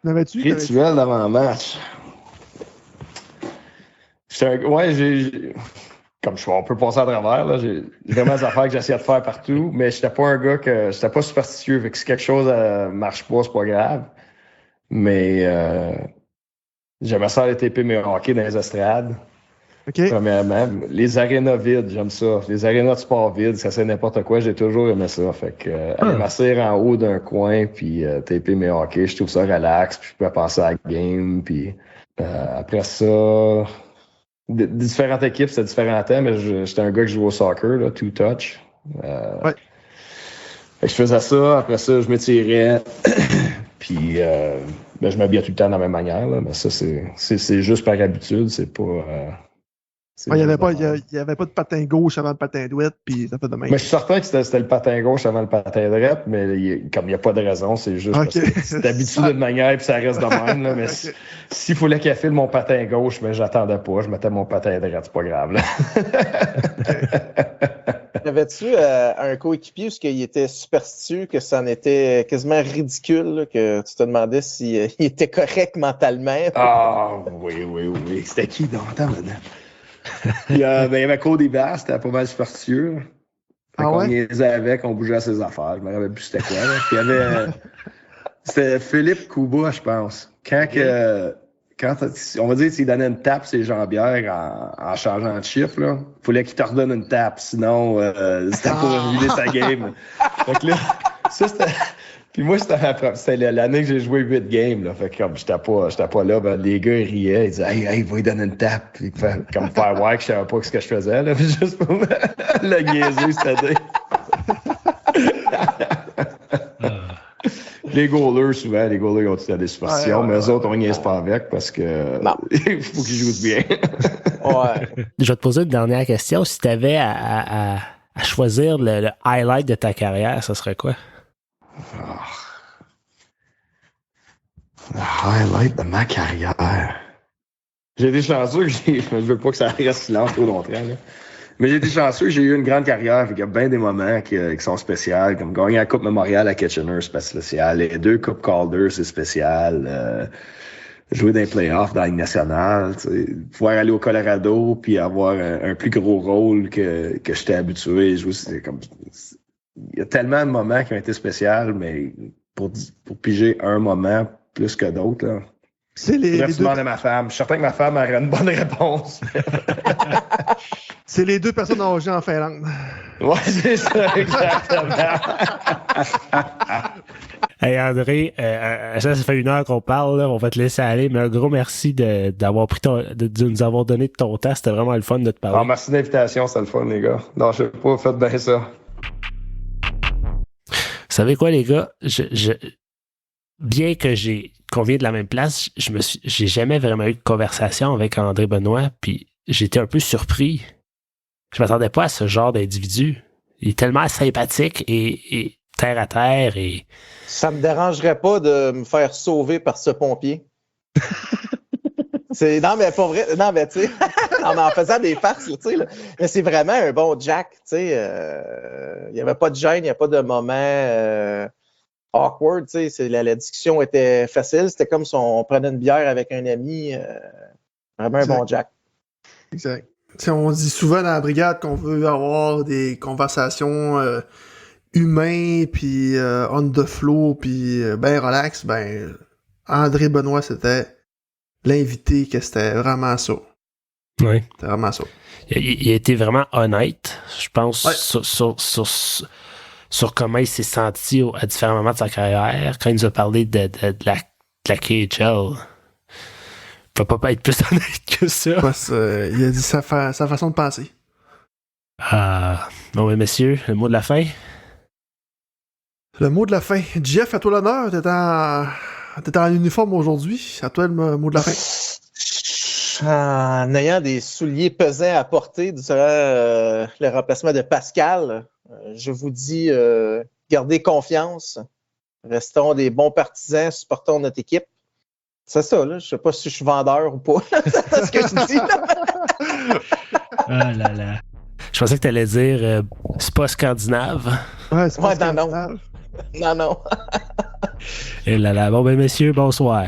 [SPEAKER 5] Rituel d'avant-match. On peut passer à travers, là, j'ai vraiment des affaires que j'essayais de faire partout, mais j'étais pas un gars j'étais pas superstitieux, fait que si quelque chose marche pas, c'est pas grave. Mais j'aimais ça aller taper mes hockey dans les estrades.
[SPEAKER 3] OK.
[SPEAKER 5] Premièrement, les arénas vides, j'aime ça. Les arénas de sport vides, ça c'est n'importe quoi, j'ai toujours aimé ça. Fait que aller m'asseoir en haut d'un coin puis taper mes hockey, je trouve ça relax, puis je peux penser à la game, puis après ça, différentes équipes, c'était différents temps, mais j'étais un gars qui jouait au soccer, là, two touch.
[SPEAKER 3] Ouais.
[SPEAKER 5] Fait que je faisais ça, après ça, je m'étirais, puis je m'habillais tout le temps de la même manière, là, mais ça, c'est juste par habitude, c'est pas...
[SPEAKER 3] Il n'y avait pas de patin gauche avant le patin droit, puis ça fait de même.
[SPEAKER 5] Mais je suis certain que c'était le patin gauche avant le patin droit, mais comme il n'y a pas de raison, c'est juste parce que c'est habitué d'une manière puis ça reste de même. Là, mais s'il fallait qu'il file mon patin gauche, mais j'attendais pas, je mettais mon patin droit, c'est pas grave. Là.
[SPEAKER 4] Avais-tu un coéquipier où il était superstitieux, que ça en était quasiment ridicule, là, que tu te demandais s'il était correct mentalement?
[SPEAKER 5] Ah, oui. C'était qui dans le temps, maintenant? Puis, il y avait Cody Bass, c'était pas mal superstitieux. On niaisait avec, on bougeait à ses affaires. Je me rappelle plus c'était quoi. Là. Puis il y avait... C'était Philippe Kuba, je pense. Quand on va dire qu'il donnait une tape ses jambières en changeant de chiffre, là, il fallait qu'il te redonne une tape. Sinon, c'était pour ruiner sa game. Fait que là, ça, c'était... Puis moi, c'était l'année que j'ai joué 8 games. Là. Fait que comme j'étais pas là, ben, les gars ils riaient, ils disaient Hey, va lui donner une tape. Puis comme faire voir que je savais pas ce que je faisais. Là. Puis juste pour le niaiser, c'est-à-dire. Les goalers, souvent, ils ont toutes des superstitions, mais eux autres, on niaise pas avec parce que il faut qu'ils jouent bien.
[SPEAKER 2] Je vais te poser une dernière question. Si tu avais à choisir le highlight de ta carrière, ça serait quoi?
[SPEAKER 5] Le highlight de ma carrière. J'ai été chanceux que je veux pas que ça reste silence trop longtemps. Là. Mais j'ai été chanceux que j'ai eu une grande carrière. Il y a bien des moments qui sont spéciaux, comme gagner la Coupe Memorial à Kitchener, c'est spécial. Les 2 Coupes Calder, c'est spécial. Jouer dans les playoffs dans la Ligue nationale. Pouvoir aller au Colorado puis avoir un plus gros rôle que j'étais habitué. Il y a tellement de moments qui ont été spéciaux, mais pour piger un moment plus que d'autres, là.
[SPEAKER 3] C'est les deux...
[SPEAKER 5] à ma femme. Je suis certain que ma femme aurait une bonne réponse.
[SPEAKER 3] C'est les 2 personnes âgées en Finlande.
[SPEAKER 5] Ouais, c'est ça, exactement.
[SPEAKER 2] Hey André, ça fait 1 heure qu'on parle, là. On va te laisser aller, mais un gros merci de nous avoir donné de ton temps. C'était vraiment le fun de te parler.
[SPEAKER 5] Merci de l'invitation, c'était le fun, les gars. Non, je sais pas, faites bien ça.
[SPEAKER 2] Vous savez quoi, les gars? Bien que qu'on vient de la même place, j'ai jamais vraiment eu de conversation avec André Benoit, puis j'étais un peu surpris. Je m'attendais pas à ce genre d'individu. Il est tellement sympathique et terre à terre et...
[SPEAKER 4] Ça me dérangerait pas de me faire sauver par ce pompier. Non, mais pas vrai. Non, mais tu sais, en faisant des farces, tu sais, mais c'est vraiment un bon Jack, tu sais. Il n'y avait pas de gêne, il n'y a pas de moment awkward, tu sais. La discussion était facile. C'était comme si on prenait une bière avec un ami. Vraiment un bon Jack.
[SPEAKER 3] Exact. T'sais, on dit souvent dans la brigade qu'on veut avoir des conversations humaines, puis on the flow, puis ben relax. Ben, André Benoit, c'était l'invité, que c'était vraiment ça.
[SPEAKER 2] Oui.
[SPEAKER 3] C'était vraiment ça.
[SPEAKER 2] Il a été vraiment honnête, je pense, sur comment il s'est senti à différents moments de sa carrière. Quand il nous a parlé de la KHL, il ne peut pas être plus honnête que ça.
[SPEAKER 3] Parce, il a dit sa façon de penser.
[SPEAKER 2] Bon, messieurs, le mot de la fin?
[SPEAKER 3] Le mot de la fin. Jeff, à toi l'honneur. T'étais en uniforme aujourd'hui. À toi le mot de la fin.
[SPEAKER 4] En ayant des souliers pesants à porter durant le remplacement de Pascal, je vous dis, gardez confiance. Restons des bons partisans, supportons notre équipe. C'est ça, là. Je sais pas si je suis vendeur ou pas. C'est ce que je dis, là.
[SPEAKER 2] Ah là là. Je pensais que tu allais dire c'est pas scandinave.
[SPEAKER 3] Ouais, c'est pas
[SPEAKER 4] scandinave. Non.
[SPEAKER 2] Et là là. Bon, ben, messieurs, bonsoir.